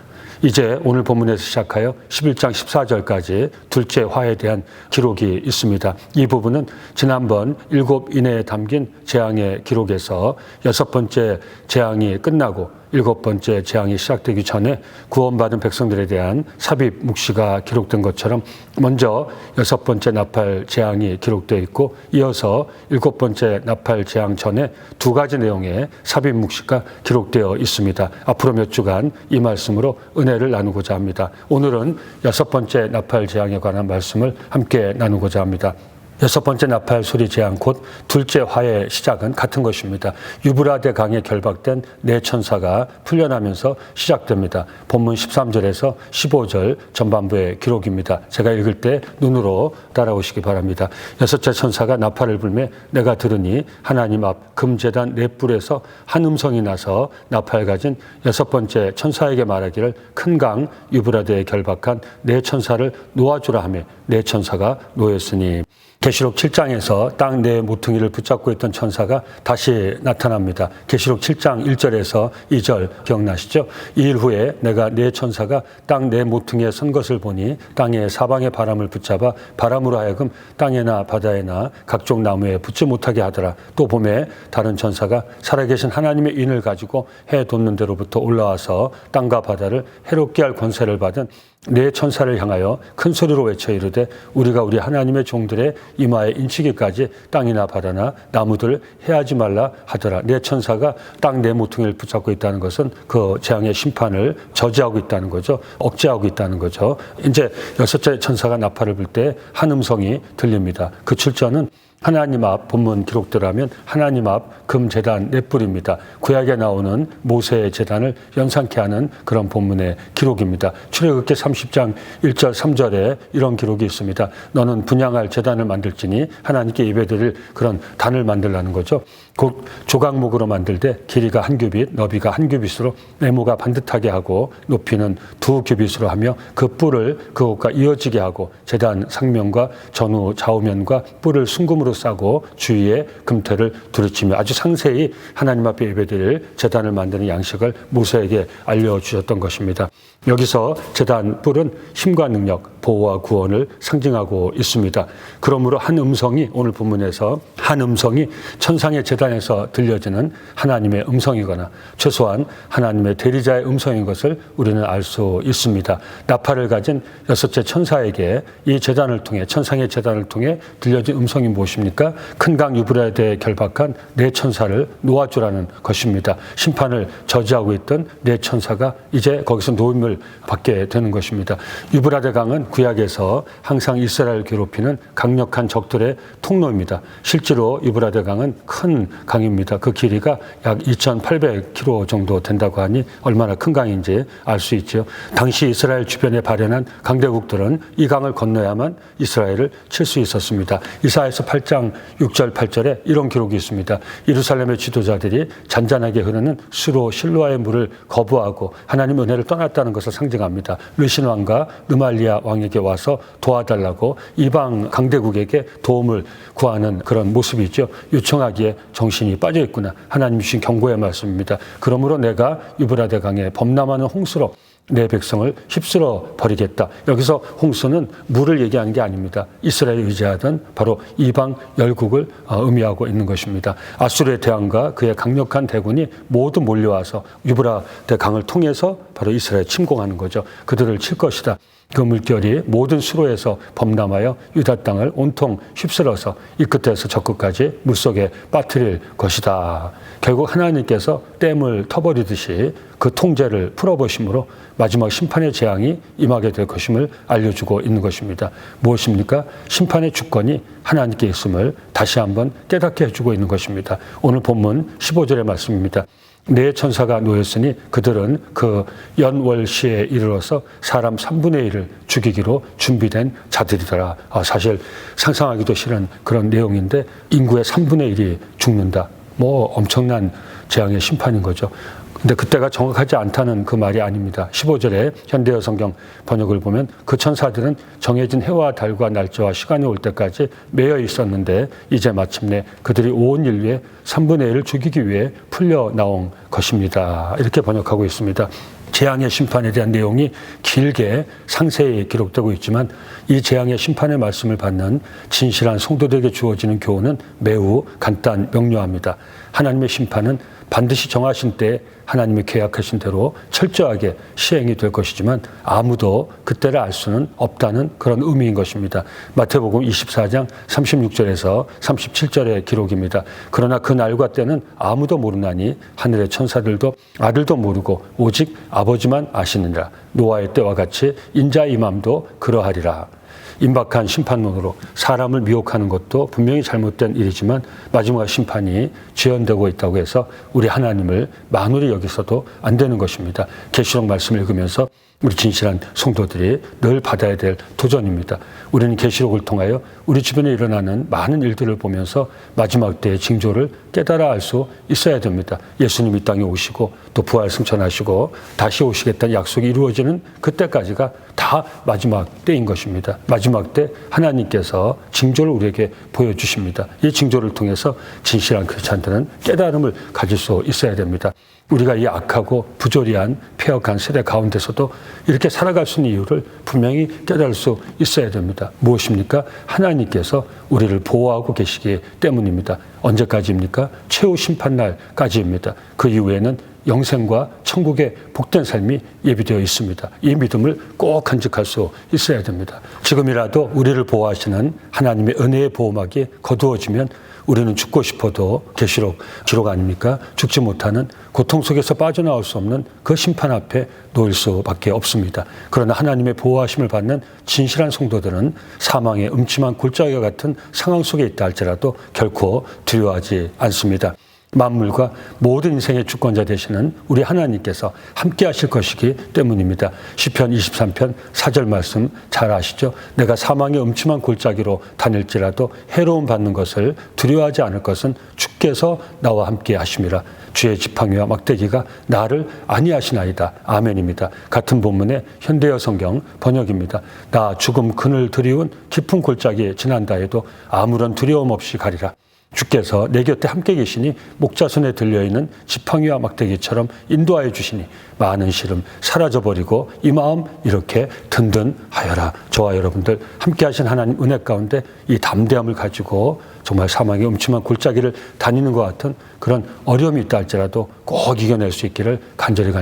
이제 오늘 본문에서 시작하여 11장 14절까지 둘째 화에 대한 기록이 있습니다. 이 부분은 지난번 7 이내에 담긴 재앙의 기록에서 6번째 재앙이 끝나고 7번째 재앙이 시작되기 전에 구원받은 백성들에 대한 삽입 묵시가 기록된 것처럼 먼저 6번째 나팔 재앙이 기록되어 있고 이어서 7번째 나팔 재앙 전에 2가지 내용의 삽입 묵시가 기록되어 있습니다. 앞으로 몇 주간 이 말씀으로 은혜를 나누고자 합니다. 오늘은 6번째 나팔 재앙에 관한 말씀을 함께 나누고자 합니다. 6번째 나팔 소리 재앙 곧 둘째 화의 시작은 같은 것입니다. 유브라데 강에 결박된 4천사가 풀려나면서 시작됩니다. 본문 13절에서 15절 전반부의 기록입니다. 제가 읽을 때 눈으로 따라오시기 바랍니다. 6째 천사가 나팔을 불매 내가 들으니 하나님 앞 금제단 4뿔에서 한 음성이 나서 나팔 가진 6번째 천사에게 말하기를 큰 강 유브라데에 결박한 4천사를 놓아주라 하며 4천사가 놓였으니 계시록 7장에서 땅 네 모퉁이를 붙잡고 있던 천사가 다시 나타납니다. 계시록 7장 1절에서 2절 기억나시죠? 이 일 후에 내가 네 천사가 땅 네 모퉁이에 선 것을 보니 땅의 사방의 바람을 붙잡아 바람으로 하여금 땅에나 바다에나 각종 나무에 붙지 못하게 하더라. 또 봄에 다른 천사가 살아계신 하나님의 인을 가지고 해 돋는 데로부터 올라와서 땅과 바다를 해롭게 할 권세를 받은 네 천사를 향하여 큰 소리로 외쳐 이르되 우리가 우리 하나님의 종들의 이마에 인치기까지 땅이나 바다나 나무들 해하지 말라 하더라. 네 천사가 땅 네 모퉁이를 붙잡고 있다는 것은 그 재앙의 심판을 저지하고 있다는 거죠. 억제하고 있다는 거죠. 이제 6째 천사가 나팔을 불 때 한 음성이 들립니다. 그 출처는 하나님 앞 본문 기록대로하면 하나님 앞 금제단 넷불입니다. 구약에 나오는 모세의 제단을 연상케 하는 그런 본문의 기록입니다. 출애굽기 30장 1절 3절에 이런 기록이 있습니다. 너는 분향할 제단을 만들지니 하나님께 예배드릴 그런 단을 만들라는 거죠. 곧 조각목으로 만들되 길이가 한 규빗, 너비가 한 규빗으로 네모가 반듯하게 하고 높이는 2규빗으로 하며 그 뿔을 그것과 이어지게 하고 제단 상면과 전후 좌우면과 뿔을 순금으로 싸고 주위에 금태를 두르치며 아주 상세히 하나님 앞에 예배드릴 제단을 만드는 양식을 모세에게 알려주셨던 것입니다. 여기서 제단 뿔은 힘과 능력, 보호와 구원을 상징하고 있습니다. 그러므로 한 음성이 오늘 본문에서 한 음성이 천상의 제단에서 들려지는 하나님의 음성이거나 최소한 하나님의 대리자의 음성인 것을 우리는 알 수 있습니다. 나팔을 가진 여섯째 천사에게 이 제단을 통해 천상의 제단을 통해 들려진 음성이 무엇입니까? 큰 강 유브라데에 결박한 네 천사를 놓아주라는 것입니다. 심판을 저지하고 있던 네 천사가 이제 거기서 놓임을 받게 되는 것입니다. 유브라데 강은 구약에서 항상 이스라엘을 괴롭히는 강력한 적들의 통로입니다. 실제로 유브라데 강은 큰 강입니다. 그 길이가 약 2,800km 정도 된다고 하니 얼마나 큰 강인지 알 수 있죠. 당시 이스라엘 주변에 발현한 강대국들은 이 강을 건너야만 이스라엘을 칠 수 있었습니다. 이사야서 8장 6절 8절에 이런 기록이 있습니다. 예루살렘의 지도자들이 잔잔하게 흐르는 수로 실로아의 물을 거부하고 하나님 은혜를 떠났다는 것을 상징합니다. 르신 왕과 느말리아 왕에게 와서 도와달라고 이방 강대국에게 도움을 구하는 그런 모습이죠. 요청하기에 정신이 빠져 있구나. 하나님 주신 경고의 말씀입니다. 그러므로 내가 유브라데 강에 범람하는 홍수로 내 백성을 휩쓸어 버리겠다. 여기서 홍수는 물을 얘기하는 게 아닙니다. 이스라엘이 의지하던 바로 이방 열국을 의미하고 있는 것입니다. 아수르의 대왕과 그의 강력한 대군이 모두 몰려와서 유브라데 강을 통해서 바로 이스라엘 침공하는 거죠. 그들을 칠 것이다. 그 물결이 모든 수로에서 범람하여 유다 땅을 온통 휩쓸어서 이 끝에서 저 끝까지 물속에 빠뜨릴 것이다. 결국 하나님께서 댐을 터버리듯이 그 통제를 풀어보심으로 마지막 심판의 재앙이 임하게 될 것임을 알려주고 있는 것입니다. 무엇입니까? 심판의 주권이 하나님께 있음을 다시 한번 깨닫게 해주고 있는 것입니다. 오늘 본문 15절의 말씀입니다. 네 천사가 놓였으니 그들은 그 연월시에 이르러서 사람 3분의 1을 죽이기로 준비된 자들이더라. 사실 상상하기도 싫은 그런 내용인데 인구의 3분의 1이 죽는다. 엄청난 재앙의 심판인 거죠. 근데 그때가 정확하지 않다는 그 말이 아닙니다. 15절에 현대어 성경 번역을 보면 그 천사들은 정해진 해와 달과 날짜와 시간이 올 때까지 매여 있었는데 이제 마침내 그들이 온 인류의 3분의 1을 죽이기 위해 풀려 나온 것입니다. 이렇게 번역하고 있습니다. 재앙의 심판에 대한 내용이 길게 상세히 기록되고 있지만 이 재앙의 심판의 말씀을 받는 진실한 성도들에게 주어지는 교훈은 매우 간단 명료합니다. 하나님의 심판은 반드시 정하신 때에 하나님이 계약하신 대로 철저하게 시행이 될 것이지만 아무도 그때를 알 수는 없다는 그런 의미인 것입니다. 마태복음 24장 36절에서 37절의 기록입니다. 그러나 그 날과 때는 아무도 모르나니 하늘의 천사들도 아들도 모르고 오직 아버지만 아시느니라. 노아의 때와 같이 인자의 임함도 그러하리라. 임박한 심판론으로 사람을 미혹하는 것도 분명히 잘못된 일이지만 마지막 심판이 지연되고 있다고 해서 우리 하나님을 만홀히 여기서도 안 되는 것입니다. 계시록 말씀을 읽으면서 우리 진실한 성도들이 늘 받아야 될 도전입니다. 우리는 계시록을 통하여 우리 주변에 일어나는 많은 일들을 보면서 마지막 때의 징조를 깨달아 알 수 있어야 됩니다. 예수님이 이 땅에 오시고 또 부활 승천하시고 다시 오시겠다는 약속이 이루어지는 그때까지가 다 마지막 때인 것입니다. 마지막 때 하나님께서 징조를 우리에게 보여주십니다. 이 징조를 통해서 진실한 크리스찬들은 깨달음을 가질 수 있어야 됩니다. 우리가 이 악하고 부조리한 폐역한 세대 가운데서도 이렇게 살아갈 수 있는 이유를 분명히 깨달을 수 있어야 됩니다. 무엇입니까? 하나님께서 우리를 보호하고 계시기 때문입니다. 언제까지입니까? 최후 심판날까지입니다. 그 이후에는 영생과 천국의 복된 삶이 예비되어 있습니다. 이 믿음을 꼭 간직할 수 있어야 됩니다. 지금이라도 우리를 보호하시는 하나님의 은혜의 보호막이 거두어지면 우리는 죽고 싶어도 계시록 기록 아닙니까? 죽지 못하는 고통 속에서 빠져나올 수 없는 그 심판 앞에 놓일 수밖에 없습니다. 그러나 하나님의 보호하심을 받는 진실한 성도들은 사망의 음침한 골짜기와 같은 상황 속에 있다 할지라도 결코 두려워하지 않습니다. 만물과 모든 인생의 주권자 되시는 우리 하나님께서 함께 하실 것이기 때문입니다. 시편 23편 4절 말씀 잘 아시죠? 내가 사망의 음침한 골짜기로 다닐지라도 해로움 받는 것을 두려워하지 않을 것은 주께서 나와 함께 하심이라. 주의 지팡이와 막대기가 나를 안위하시나이다. 아멘입니다. 같은 본문의 현대어 성경 번역입니다. 나 죽음 그늘 드리운 깊은 골짜기에 지난다 해도 아무런 두려움 없이 가리라. 주께서 내 곁에 함께 계시니 목자손에 들려있는 지팡이와 막대기처럼 인도하여 주시니 많은 시름 사라져버리고 이 마음 이렇게 든든하여라. 저와 여러분들 함께 하신 하나님 은혜 가운데 이 담대함을 가지고 정말 사망의 음침한 골짜기를 다니는 것 같은 그런 어려움이 있다 할지라도 꼭 이겨낼 수 있기를 간절히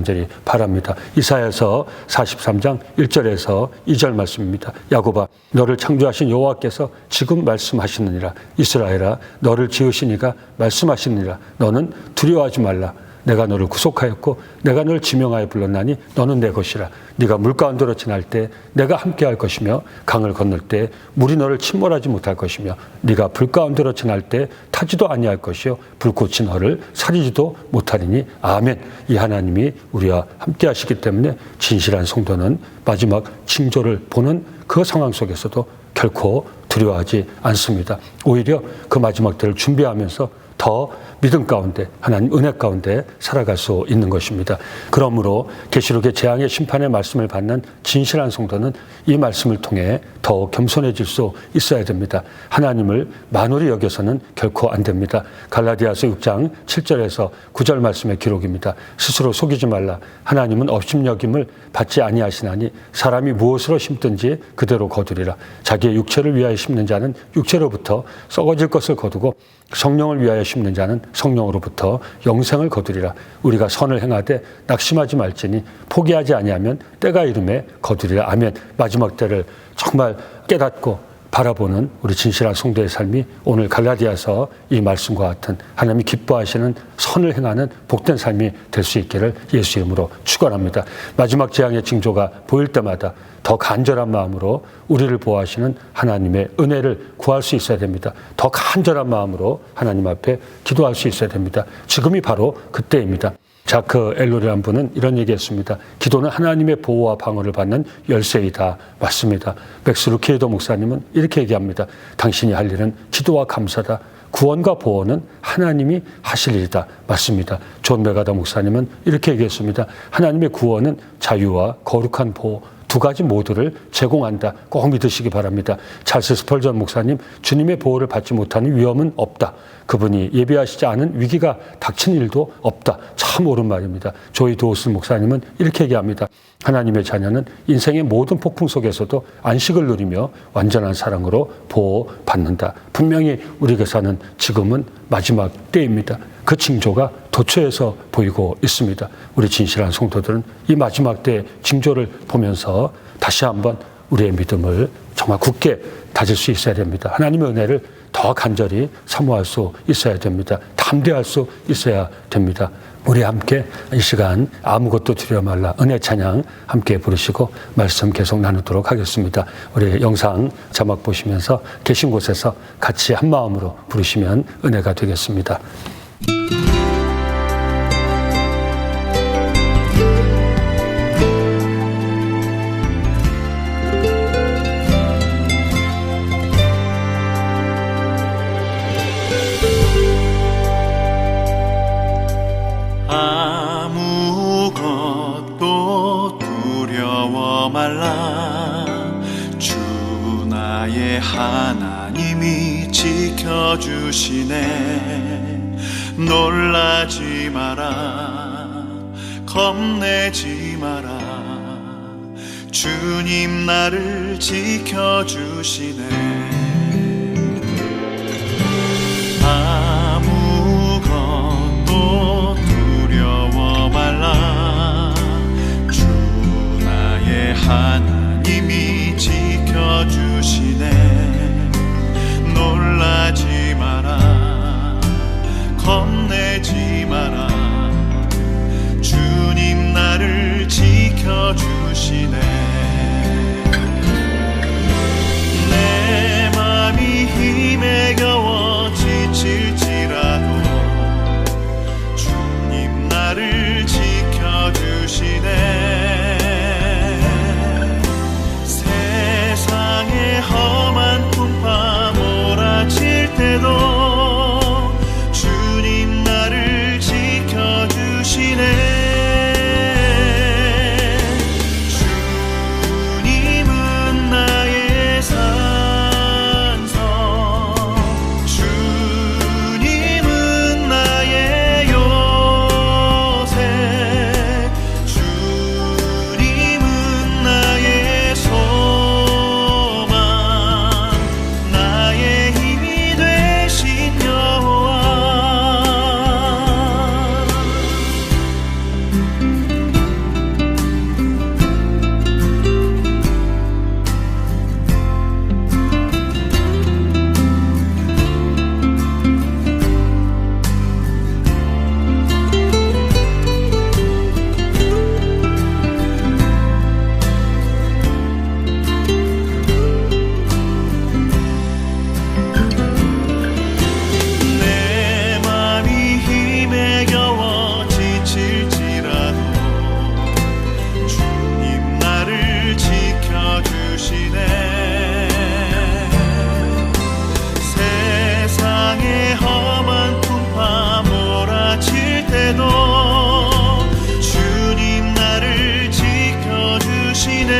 바랍니다. 이사야서 43장 1절에서 2절 말씀입니다. 야곱아 너를 창조하신 여호와께서 지금 말씀하시느니라. 이스라엘아 너를 지으시니가 말씀하시느니라. 너는 두려워하지 말라. 내가 너를 구속하였고 내가 너를 지명하여 불렀나니 너는 내 것이라. 네가 물 가운데로 지날 때 내가 함께할 것이며 강을 건널 때 물이 너를 침몰하지 못할 것이며 네가 불 가운데로 지날 때 타지도 아니할 것이요 불꽃이 너를 사리지도 못하리니 아멘. 이 하나님이 우리와 함께 하시기 때문에 진실한 성도는 마지막 징조를 보는 그 상황 속에서도 결코 두려워하지 않습니다. 오히려 그 마지막 때를 준비하면서 더 믿음 가운데 하나님 은혜 가운데 살아갈 수 있는 것입니다. 그러므로 계시록의 재앙의 심판의 말씀을 받는 진실한 성도는 이 말씀을 통해 더욱 겸손해질 수 있어야 됩니다. 하나님을 만홀히 여겨서는 결코 안 됩니다. 갈라디아서 6장 7절에서 9절 말씀의 기록입니다. 스스로 속이지 말라. 하나님은 업심여김을 받지 아니하시나니 사람이 무엇으로 심든지 그대로 거두리라. 자기의 육체를 위하여 심는 자는 육체로부터 썩어질 것을 거두고 성령을 위하여 심는 자는 성령으로부터 영생을 거두리라. 우리가 선을 행하되 낙심하지 말지니 포기하지 아니하면 때가 이름에 거두리라. 아멘. 마지막 때를 정말 깨닫고 바라보는 우리 진실한 성도의 삶이 오늘 갈라디아서 이 말씀과 같은 하나님이 기뻐하시는 선을 행하는 복된 삶이 될 수 있기를 예수 이름으로 축원합니다. 마지막 재앙의 징조가 보일 때마다 더 간절한 마음으로 우리를 보호하시는 하나님의 은혜를 구할 수 있어야 됩니다. 더 간절한 마음으로 하나님 앞에 기도할 수 있어야 됩니다. 지금이 바로 그때입니다. 자크 엘로리라는 분은 이런 얘기했습니다. 기도는 하나님의 보호와 방어를 받는 열쇠이다. 맞습니다. 맥스 루케이더 목사님은 이렇게 얘기합니다. 당신이 할 일은 기도와 감사다. 구원과 보호는 하나님이 하실 일이다. 맞습니다. 존 메가다 목사님은 이렇게 얘기했습니다. 하나님의 구원은 자유와 거룩한 보호 두 가지 모두를 제공한다. 꼭 믿으시기 바랍니다. 찰스 스펄전 목사님, 주님의 보호를 받지 못하는 위험은 없다. 그분이 예비하시지 않은 위기가 닥친 일도 없다. 참 옳은 말입니다. 조이 도우슨 목사님은 이렇게 얘기합니다. 하나님의 자녀는 인생의 모든 폭풍 속에서도 안식을 누리며 완전한 사랑으로 보호받는다. 분명히 우리에게서는 지금은 마지막 때입니다. 그 징조가 도처에서 보이고 있습니다. 우리 진실한 성도들은 이 마지막 때의 징조를 보면서 다시 한번 우리의 믿음을 정말 굳게 다질 수 있어야 됩니다. 하나님의 은혜를 더 간절히 사모할 수 있어야 됩니다. 담대할 수 있어야 됩니다. 우리 함께 이 시간 아무것도 두려워 말라 은혜 찬양 함께 부르시고 말씀 계속 나누도록 하겠습니다. 우리 영상 자막 보시면서 계신 곳에서 같이 한 마음으로 부르시면 은혜가 되겠습니다. 아무것도 두려워 말라. 주 나의 하나님이 지켜주시네. 놀라지 마라. 겁내지 마라. 주님 나를 지켜주시네. 아무것도 두려워 말라. 주 나의 하나님이 지켜주시네. 놀라지 마라. 겁내지 마라. 주님 나를 지켜주시네. 내 맘이 힘에 겨워 지칠지라도 주님 나를 지켜주시네. 세상의 험한 풍파 몰아칠 때도 주님 나를 지켜주시네. 주님은 나의 산성, 주님은 나의 요새, 주님은 나의 소망, 나의 힘이 되신 여호와. 내 맘이 힘에 겨워 지칠지라도 주님 나를 지켜주시네. 세상의 험한 풍파 몰아칠 때도 주님 나를 지켜주시네.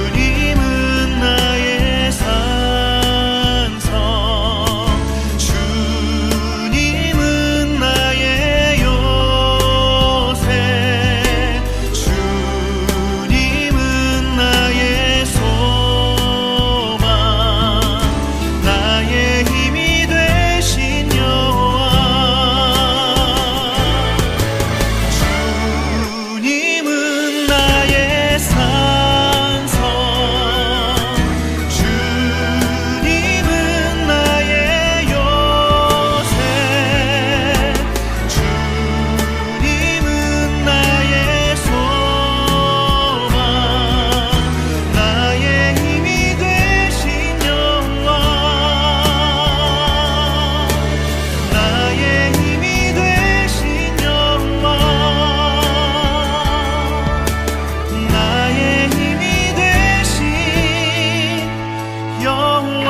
주님은 나의 산성, 주님은 나의 요새, 주님은 나의 소망, 나의 힘이 되신 여호와. 주님은 나의 산성, 주님은 나의 요새, 주님은 나의 소망, 나의 힘이 되신 여호와. 나의 힘이 되신 여호와. 나의 힘이 되신 여호와.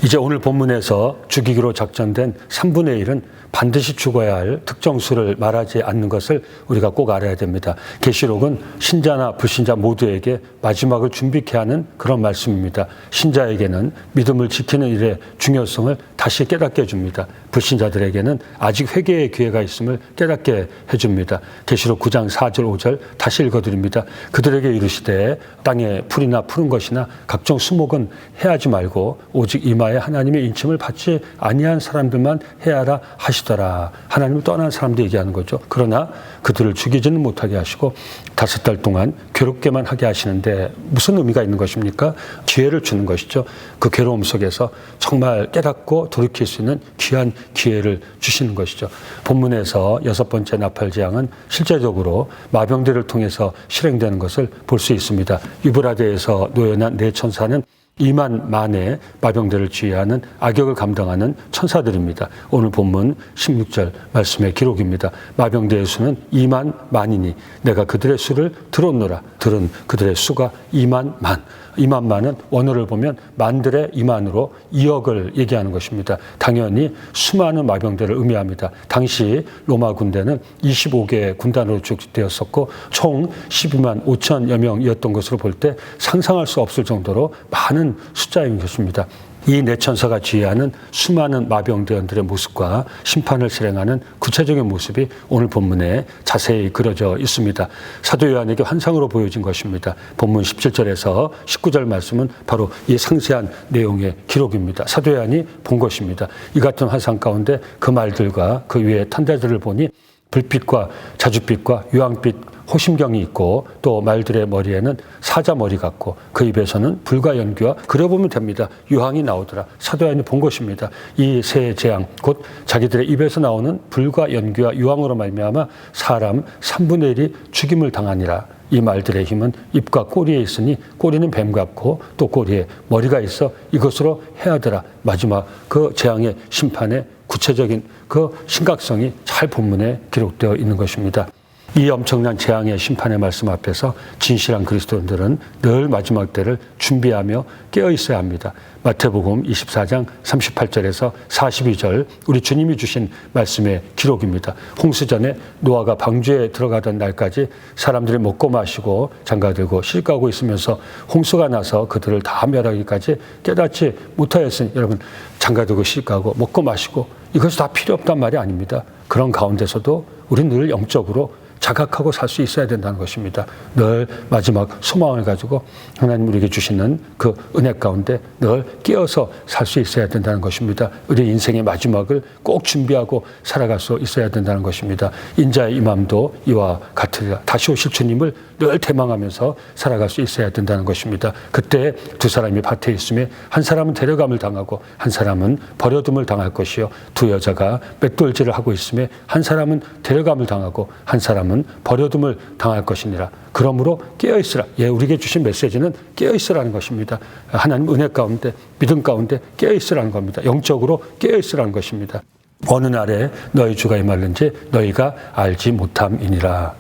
이제 오늘 본문에서 죽이기로 작전된 3분의 1은 반드시 죽어야 할 특정수를 말하지 않는 것을 우리가 꼭 알아야 됩니다. 계시록은 신자나 불신자 모두에게 마지막을 준비케 하는 그런 말씀입니다. 신자에게는 믿음을 지키는 일의 중요성을 다시 깨닫게 해줍니다. 불신자들에게는 아직 회개의 기회가 있음을 깨닫게 해줍니다. 계시록 9장 4절 5절 다시 읽어드립니다. 그들에게 이르시되 땅에 풀이나 푸른 것이나 각종 수목은 해하지 말고 오직 이마에 하나님의 인침을 받지 아니한 사람들만 해하라 하시더라. 하나님을 떠난 사람들 얘기하는 거죠. 그러나 그들을 죽이지는 못하게 하시고 5달 동안 괴롭게만 하게 하시는데 무슨 의미가 있는 것입니까? 기회를 주는 것이죠. 그 괴로움 속에서 정말 깨닫고 돌이킬 수 있는 귀한 기회를 주시는 것이죠. 본문에서 6번째 나팔재앙은 실제적으로 마병대를 통해서 실행되는 것을 볼 수 있습니다. 유브라데에서 노연한 네 천사는 2만 만의 마병대를 지휘하는 악역을 감당하는 천사들입니다. 오늘 본문 16절 말씀의 기록입니다. 마병대의 수는 2만 만이니 내가 그들의 수를 들었노라. 들은 그들의 수가 2만 만. 2만 만은 원어를 보면 만들의 2만으로 2억을 얘기하는 것입니다. 당연히 수많은 마병대를 의미합니다. 당시 로마 군대는 25개의 군단으로 구축되었었고 총 12만 5천여 명이었던 것으로 볼 때 상상할 수 없을 정도로 많은 숫자인 것입니다. 이 내천사가 지휘하는 수많은 마병대원들의 모습과 심판을 실행하는 구체적인 모습이 오늘 본문에 자세히 그려져 있습니다. 사도 요한에게 환상으로 보여진 것입니다. 본문 17절에서 19절 말씀은 바로 이 상세한 내용의 기록입니다. 사도 요한이 본 것입니다. 이 같은 환상 가운데 그 말들과 그 위에 탄자들을 보니 불빛과 자줏빛과 유황빛 호심경이 있고 또 말들의 머리에는 사자 머리 같고 그 입에서는 불과 연기와 그려보면 됩니다. 유황이 나오더라. 사도 요한이 본 것입니다. 이 세 재앙 곧 자기들의 입에서 나오는 불과 연기와 유황으로 말미암아 사람 3분의 1이 죽임을 당하니라. 이 말들의 힘은 입과 꼬리에 있으니 꼬리는 뱀 같고 또 꼬리에 머리가 있어 이것으로 해하더라. 마지막 그 재앙의 심판의 구체적인 그 심각성이 잘 본문에 기록되어 있는 것입니다. 이 엄청난 재앙의 심판의 말씀 앞에서 진실한 그리스도인들은 늘 마지막 때를 준비하며 깨어 있어야 합니다. 마태복음 24장 38절에서 42절 우리 주님이 주신 말씀의 기록입니다. 홍수전에 노아가 방주에 들어가던 날까지 사람들이 먹고 마시고 장가들고 실까고 있으면서 홍수가 나서 그들을 다 멸하기까지 깨닫지 못하였으니 여러분 장가들고 실까고 먹고 마시고 이것이 다 필요 없단 말이 아닙니다. 그런 가운데서도 우리는 늘 영적으로 자각하고 살 수 있어야 된다는 것입니다. 늘 마지막 소망을 가지고 하나님 우리에게 주시는 그 은혜 가운데 늘 깨어서 살 수 있어야 된다는 것입니다. 우리 인생의 마지막을 꼭 준비하고 살아갈 수 있어야 된다는 것입니다. 인자의 임함도 이와 같으리라. 다시 오실 주님을 늘 대망하면서 살아갈 수 있어야 된다는 것입니다. 그때 두 사람이 밭에 있음에 한 사람은 데려감을 당하고 한 사람은 버려둠을 당할 것이요 두 여자가 맷돌질을 하고 있음에 한 사람은 데려감을 당하고 한 사람은 버려둠을 당할 것이니라. 그러므로 깨어있으라. 우리에게 주신 메시지는 깨어있으라는 것입니다. 하나님 은혜 가운데 믿음 가운데 깨어있으라는 겁니다. 영적으로 깨어있으라는 것입니다. 어느 날에 너희 주가 임하는지 너희가 알지 못함이니라.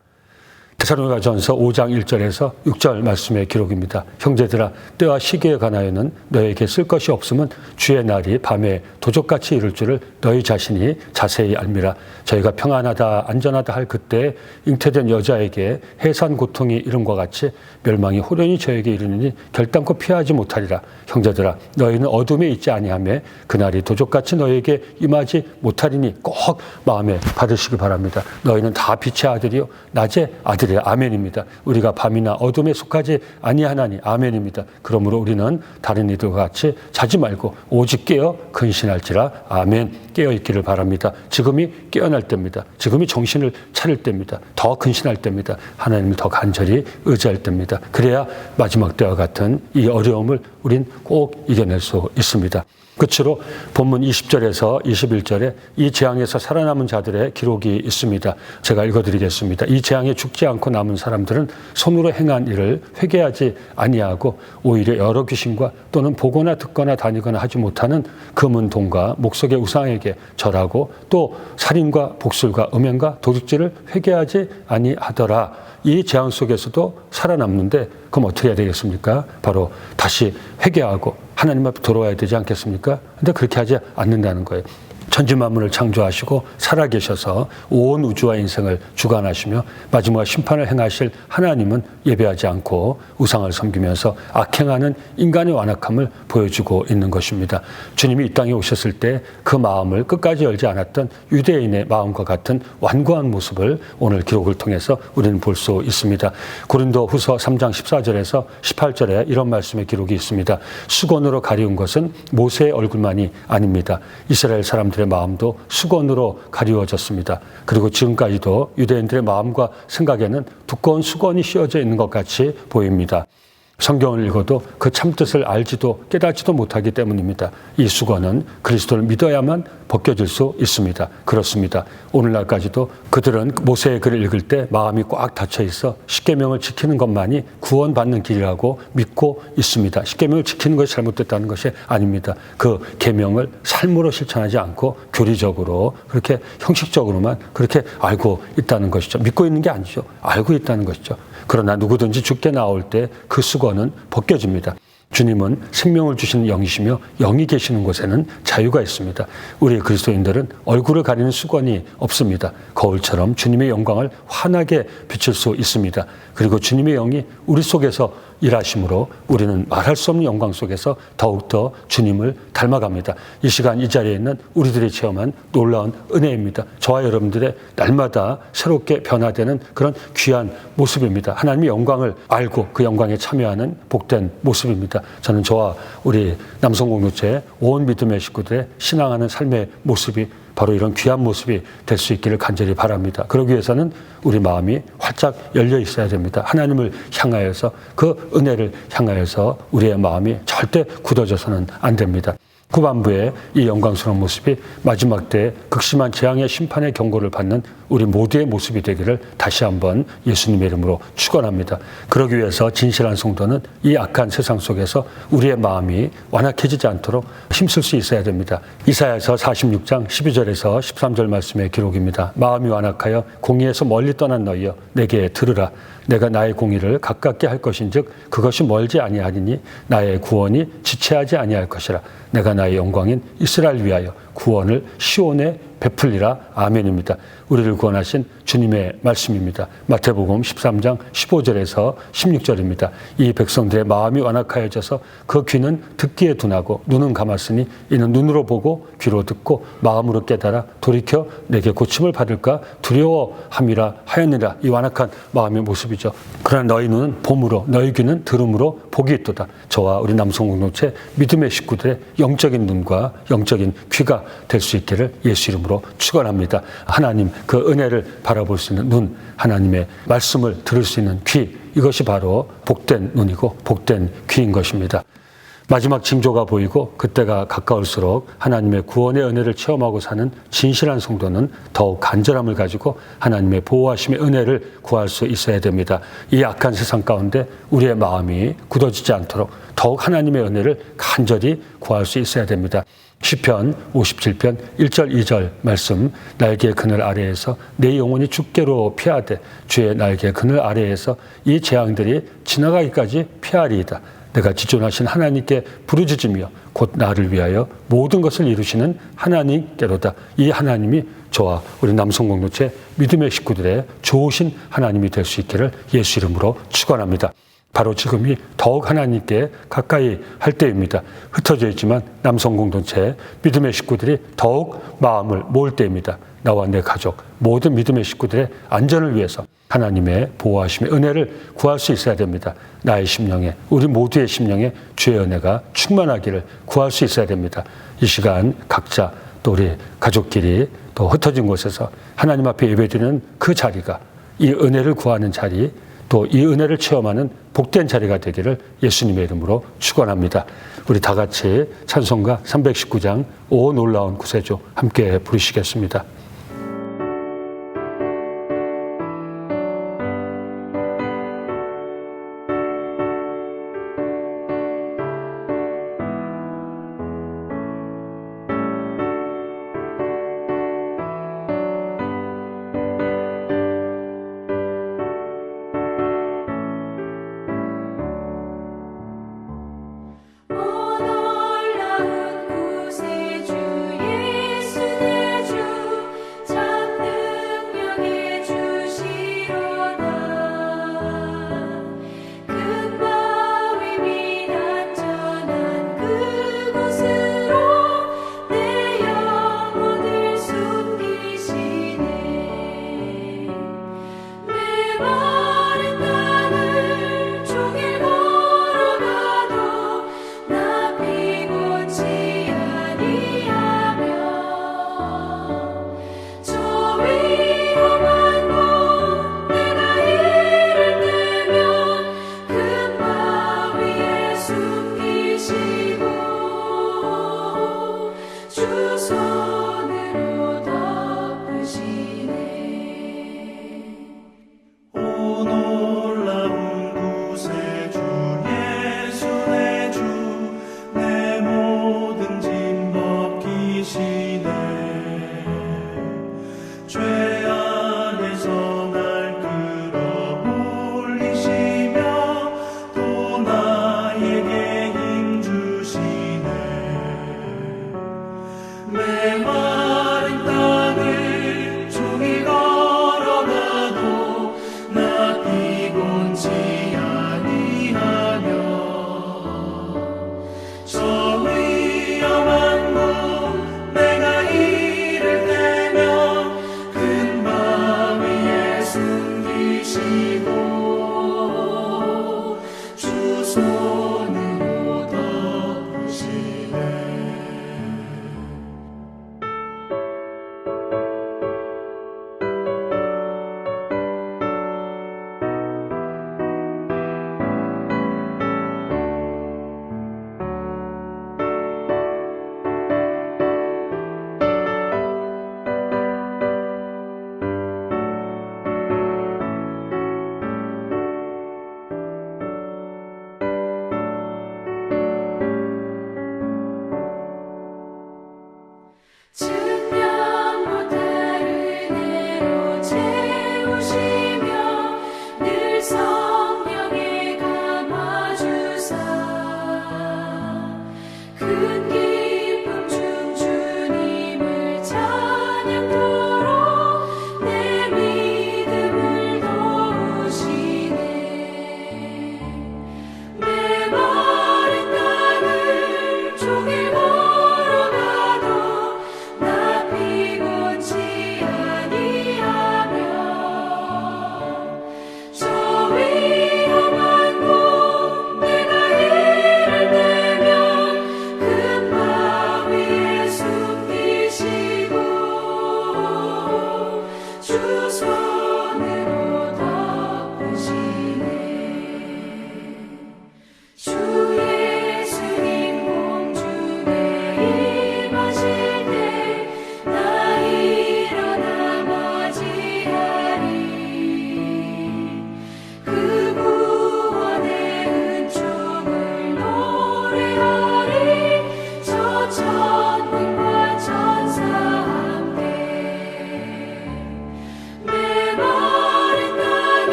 데살로니가전서 5장 1절에서 6절 말씀의 기록입니다. 형제들아 때와 시기에 관하여는 너희에게 쓸 것이 없음은 주의 날이 밤에 도적같이 이를 줄을 너희 자신이 자세히 알미라. 저희가 평안하다 안전하다 할 그때 잉태된 여자에게 해산 고통이 이름과 같이 멸망이 호련히 저에게 이르느니 결단코 피하지 못하리라. 형제들아 너희는 어둠에 있지 아니하며 그날이 도적같이 너희에게 임하지 못하리니 꼭 마음에 받으시기 바랍니다. 너희는 다 빛의 아들이요 낮의 아들이라. 아멘입니다. 우리가 밤이나 어둠에 속하지 아니하나니 아멘입니다. 그러므로 우리는 다른 이들과 같이 자지 말고 오직 깨어 근신할지라. 아멘. 깨어 있기를 바랍니다. 지금이 깨어날 때입니다. 지금이 정신을 차릴 때입니다. 더 근신할 때입니다. 하나님을 더 간절히 의지할 때입니다. 그래야 마지막 때와 같은 이 어려움을 우린 꼭 이겨낼 수 있습니다. 끝으로 본문 20절에서 21절에 이 재앙에서 살아남은 자들의 기록이 있습니다. 제가 읽어드리겠습니다. 이 재앙에 죽지 않고 남은 사람들은 손으로 행한 일을 회개하지 아니하고 오히려 여러 귀신과 또는 보거나 듣거나 다니거나 하지 못하는 금은 동과 목석의 우상에게 절하고 또 살인과 복술과 음행과 도둑질을 회개하지 아니하더라. 이 재앙 속에서도 살아남는데 그럼 어떻게 해야 되겠습니까? 바로 다시 회개하고 하나님 앞에 돌아와야 되지 않겠습니까? 근데 그렇게 하지 않는다는 거예요. 천지만물을 창조하시고 살아계셔서 온 우주와 인생을 주관하시며 마지막 심판을 행하실 하나님은 예배하지 않고 우상을 섬기면서 악행하는 인간의 완악함을 보여주고 있는 것입니다. 주님이 이 땅에 오셨을 때 그 마음을 끝까지 열지 않았던 유대인의 마음과 같은 완고한 모습을 오늘 기록을 통해서 우리는 볼 수 있습니다. 고린도후서 3장 14절에서 18절에 이런 말씀의 기록이 있습니다. 수건으로 가리운 것은 모세의 얼굴만이 아닙니다. 이스라엘 사람들의 마음도 수건으로 가리워졌습니다. 그리고 지금까지도 유대인들의 마음과 생각에는 두꺼운 수건이 씌워져 있는 것 같이 보입니다. 성경을 읽어도 그 참뜻을 알지도 깨닫지도 못하기 때문입니다. 이 수건은 그리스도를 믿어야만 벗겨질 수 있습니다. 그렇습니다. 오늘날까지도 그들은 모세의 글을 읽을 때 마음이 꽉 닫혀 있어 십계명을 지키는 것만이 구원받는 길이라고 믿고 있습니다. 십계명을 지키는 것이 잘못됐다는 것이 아닙니다. 그 계명을 삶으로 실천하지 않고 교리적으로 그렇게 형식적으로만 그렇게 알고 있다는 것이죠. 믿고 있는 게 아니죠. 알고 있다는 것이죠. 그러나 누구든지 죽게 나올 때 그 수건은 벗겨집니다. 주님은 생명을 주시는 영이시며 영이 계시는 곳에는 자유가 있습니다. 우리 그리스도인들은 얼굴을 가리는 수건이 없습니다. 거울처럼 주님의 영광을 환하게 비칠 수 있습니다. 그리고 주님의 영이 우리 속에서 일하심으로 우리는 말할 수 없는 영광 속에서 더욱더 주님을 닮아갑니다. 이 시간 이 자리에 있는 우리들이 체험한 놀라운 은혜입니다. 저와 여러분들의 날마다 새롭게 변화되는 그런 귀한 모습입니다. 하나님의 영광을 알고 그 영광에 참여하는 복된 모습입니다. 저는 저와 우리 남성공동체 온 믿음의 식구들의 신앙하는 삶의 모습이 바로 이런 귀한 모습이 될 수 있기를 간절히 바랍니다. 그러기 위해서는 우리 마음이 활짝 열려 있어야 됩니다. 하나님을 향하여서 그 은혜를 향하여서 우리의 마음이 절대 굳어져서는 안 됩니다. 후반부에 이 영광스러운 모습이 마지막 때에 극심한 재앙의 심판의 경고를 받는 우리 모두의 모습이 되기를 다시 한번 예수님의 이름으로 축원합니다. 그러기 위해서 진실한 성도는 이 악한 세상 속에서 우리의 마음이 완악해지지 않도록 힘쓸 수 있어야 됩니다. 이사야서 46장 12절에서 13절 말씀의 기록입니다. 마음이 완악하여 공의에서 멀리 떠난 너희여 내게 들으라. 내가 나의 공의를 가깝게 할 것인즉 그것이 멀지 아니하리니 나의 구원이 지체하지 아니할 것이라. 내가 나의 영광인 이스라엘 위하여 구원을 시온에 베풀리라. 아멘입니다. 우리를 구원하신 주님의 말씀입니다. 마태복음 13장 15절에서 16절입니다. 이 백성들의 마음이 완악하여져서 그 귀는 듣기에 둔하고 눈은 감았으니 이는 눈으로 보고 귀로 듣고 마음으로 깨달아 돌이켜 내게 고침을 받을까 두려워함이라 하였느라. 이 완악한 마음의 모습이죠. 그러나 너희 눈은 봄으로 너희 귀는 들음으로 복이 있도다. 저와 우리 남성공동체 믿음의 식구들의 영적인 눈과 영적인 귀가 될 수 있기를 예수 이름으로 축원합니다. 하나님 그 은혜를 바라볼 수 있는 눈, 하나님의 말씀을 들을 수 있는 귀, 이것이 바로 복된 눈이고 복된 귀인 것입니다. 마지막 징조가 보이고 그때가 가까울수록 하나님의 구원의 은혜를 체험하고 사는 진실한 성도는 더욱 간절함을 가지고 하나님의 보호하심의 은혜를 구할 수 있어야 됩니다. 이 악한 세상 가운데 우리의 마음이 굳어지지 않도록 더욱 하나님의 은혜를 간절히 구할 수 있어야 됩니다. 시편 57편 1절 2절 말씀, 날개 그늘 아래에서 내 영혼이 주께로 피하되 주의 날개 그늘 아래에서 이 재앙들이 지나가기까지 피하리이다. 내가 지존하신 하나님께 부르짖으며 곧 나를 위하여 모든 것을 이루시는 하나님께로다. 이 하나님이 저와 우리 남성공동체 믿음의 식구들의 좋으신 하나님이 될 수 있기를 예수 이름으로 축원합니다. 바로 지금이 더욱 하나님께 가까이 할 때입니다. 흩어져 있지만 남성공동체 믿음의 식구들이 더욱 마음을 모을 때입니다. 나와 내 가족 모든 믿음의 식구들의 안전을 위해서 하나님의 보호하심의 은혜를 구할 수 있어야 됩니다. 나의 심령에, 우리 모두의 심령에 주의 은혜가 충만하기를 구할 수 있어야 됩니다. 이 시간 각자 또 우리 가족끼리 또 흩어진 곳에서 하나님 앞에 예배드리는 그 자리가 이 은혜를 구하는 자리, 또 이 은혜를 체험하는 복된 자리가 되기를 예수님의 이름으로 축원합니다. 우리 다 같이 찬송가 319장 오 놀라운 구세주 함께 부르시겠습니다. 놀라운 구세주 예수 내 주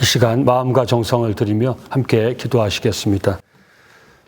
이 시간 마음과 정성을 들이며 함께 기도하시겠습니다.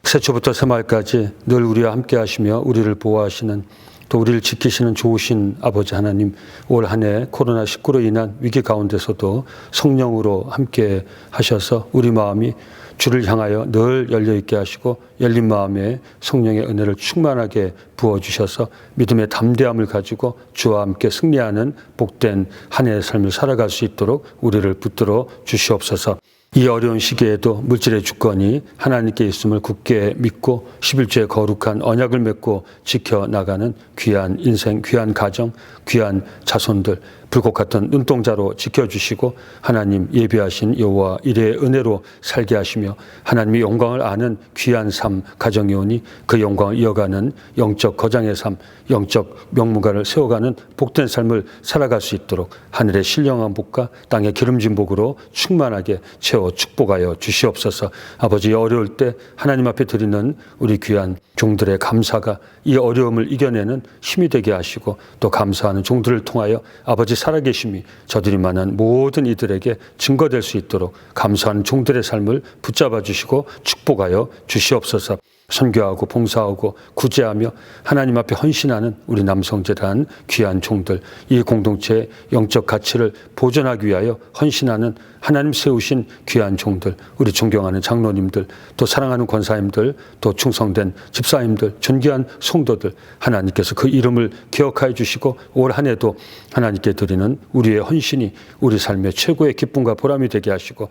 새초부터 새말까지 늘 우리와 함께 하시며 우리를 보호하시는 또 우리를 지키시는 좋으신 아버지 하나님, 올 한 해 코로나19로 인한 위기 가운데서도 성령으로 함께 하셔서 우리 마음이 주를 향하여 늘 열려있게 하시고 열린 마음에 성령의 은혜를 충만하게 부어주셔서 믿음의 담대함을 가지고 주와 함께 승리하는 복된 한 해의 삶을 살아갈 수 있도록 우리를 붙들어 주시옵소서. 이 어려운 시기에도 물질의 주권이 하나님께 있음을 굳게 믿고 11주의 거룩한 언약을 맺고 지켜나가는 귀한 인생, 귀한 가정, 귀한 자손들 불꽃 같은 눈동자로 지켜주시고 하나님 예비하신 여호와 이레의 은혜로 살게 하시며 하나님의 영광을 아는 귀한 삶 가정이 오니 그 영광을 이어가는 영적 거장의 삶, 영적 명문가를 세워가는 복된 삶을 살아갈 수 있도록 하늘의 신령한 복과 땅의 기름진 복으로 충만하게 채워 축복하여 주시옵소서. 아버지, 어려울 때 하나님 앞에 드리는 우리 귀한 종들의 감사가 이 어려움을 이겨내는 힘이 되게 하시고 또 감사하는 종들을 통하여 아버지 살아계심이 저들이 만난 모든 이들에게 증거될 수 있도록 감사하는 종들의 삶을 붙잡아 주시고 축복하여 주시옵소서. 선교하고 봉사하고 구제하며 하나님 앞에 헌신하는 우리 남성재단 귀한 종들, 이 공동체의 영적 가치를 보존하기 위하여 헌신하는 하나님 세우신 귀한 종들, 우리 존경하는 장로님들, 또 사랑하는 권사님들, 또 충성된 집사님들, 존귀한 성도들, 하나님께서 그 이름을 기억하여 주시고 올 한 해도 하나님께 드리는 우리의 헌신이 우리 삶의 최고의 기쁨과 보람이 되게 하시고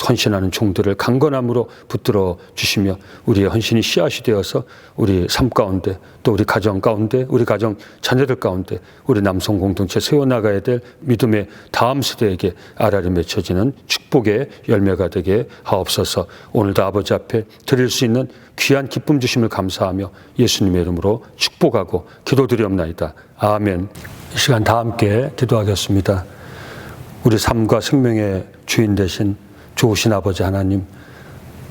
헌신하는 종들을 강건함으로 붙들어 주시며 우리의 헌신이 씨앗이 되어서 우리 삶 가운데 또 우리 가정 가운데 우리 가정 자녀들 가운데 우리 남성 공동체 세워나가야 될 믿음의 다음 세대에게 알알이 맺혀지는 축복의 열매가 되게 하옵소서. 오늘도 아버지 앞에 드릴 수 있는 귀한 기쁨 주심을 감사하며 예수님의 이름으로 축복하고 기도드리옵나이다. 아멘. 이 시간 다 함께 기도하겠습니다. 우리 삶과 생명의 주인 되신 좋으신 아버지 하나님,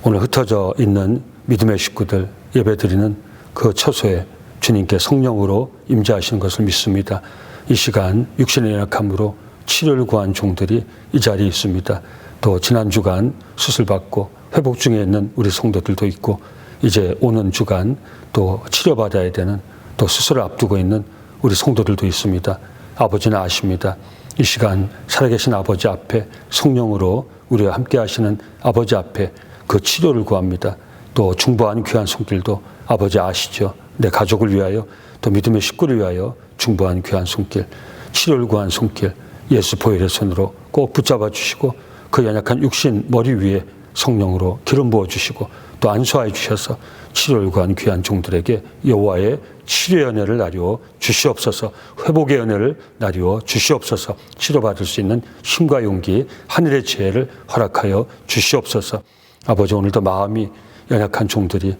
오늘 흩어져 있는 믿음의 식구들 예배드리는 그 처소에 주님께 성령으로 임재하시는 것을 믿습니다. 이 시간 육신의 연약함으로 치료를 구한 종들이 이 자리에 있습니다. 또 지난 주간 수술받고 회복 중에 있는 우리 성도들도 있고 이제 오는 주간 또 치료받아야 되는 또 수술을 앞두고 있는 우리 성도들도 있습니다. 아버지는 아십니다. 이 시간 살아계신 아버지 앞에 성령으로 우리와 함께 하시는 아버지 앞에 그 치료를 구합니다. 또 중보한 귀한 손길도 아버지 아시죠? 내 가족을 위하여 또 믿음의 식구를 위하여 중보한 귀한 손길, 치료를 구한 손길 예수 보혈의 손으로 꼭 붙잡아 주시고 그 연약한 육신 머리 위에 성령으로 기름 부어 주시고 또 안수하여 주셔서 치료를 구한 귀한 종들에게 여호와의 치료의 은혜를 나리워 주시옵소서. 회복의 은혜를 나리워 주시옵소서. 치료받을 수 있는 힘과 용기, 하늘의 지혜를 허락하여 주시옵소서. 아버지, 오늘도 마음이 연약한 종들이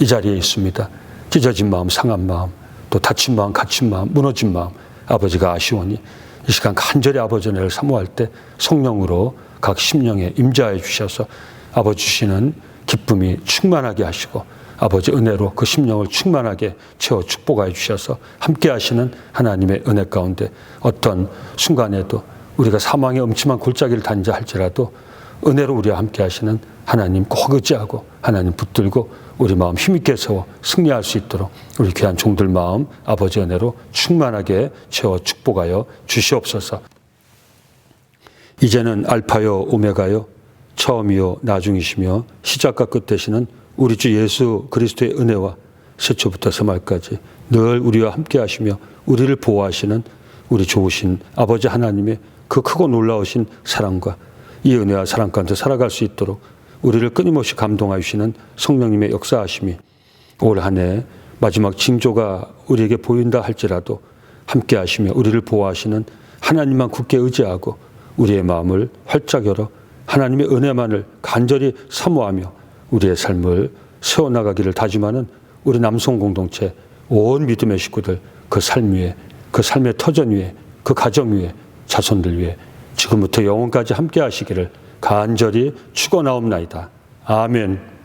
이 자리에 있습니다. 찢어진 마음, 상한 마음, 또 다친 마음, 갇힌 마음, 무너진 마음, 아버지가 아쉬우니 이 시간 간절히 아버지 은혜를 사모할 때 성령으로 각 심령에 임재하여 주셔서 아버지 주시는 기쁨이 충만하게 하시고 아버지 은혜로 그 심령을 충만하게 채워 축복하여 주셔서 함께 하시는 하나님의 은혜 가운데 어떤 순간에도 우리가 사망의 음침한 골짜기를 다니자 할지라도 은혜로 우리와 함께 하시는 하나님 꼭 의지하고 하나님 붙들고 우리 마음 힘있게 세워 승리할 수 있도록 우리 귀한 종들 마음 아버지 은혜로 충만하게 채워 축복하여 주시옵소서. 이제는 알파요 오메가요 처음이요 나중이시며 시작과 끝 되시는 우리 주 예수 그리스도의 은혜와 새초부터 새말까지 늘 우리와 함께 하시며 우리를 보호하시는 우리 좋으신 아버지 하나님의 그 크고 놀라우신 사랑과 이 은혜와 사랑 가운데 살아갈 수 있도록 우리를 끊임없이 감동하여 주시는 성령님의 역사하심이 올 한 해 마지막 징조가 우리에게 보인다 할지라도 함께 하시며 우리를 보호하시는 하나님만 굳게 의지하고 우리의 마음을 활짝 열어 하나님의 은혜만을 간절히 사모하며 우리의 삶을 세워나가기를 다짐하는 우리 남성 공동체 온 믿음의 식구들 그 삶 위에 그 삶의 터전 위에 그 가정 위에 자손들 위에 지금부터 영원까지 함께 하시기를 간절히 축원하옵나이다. 아멘.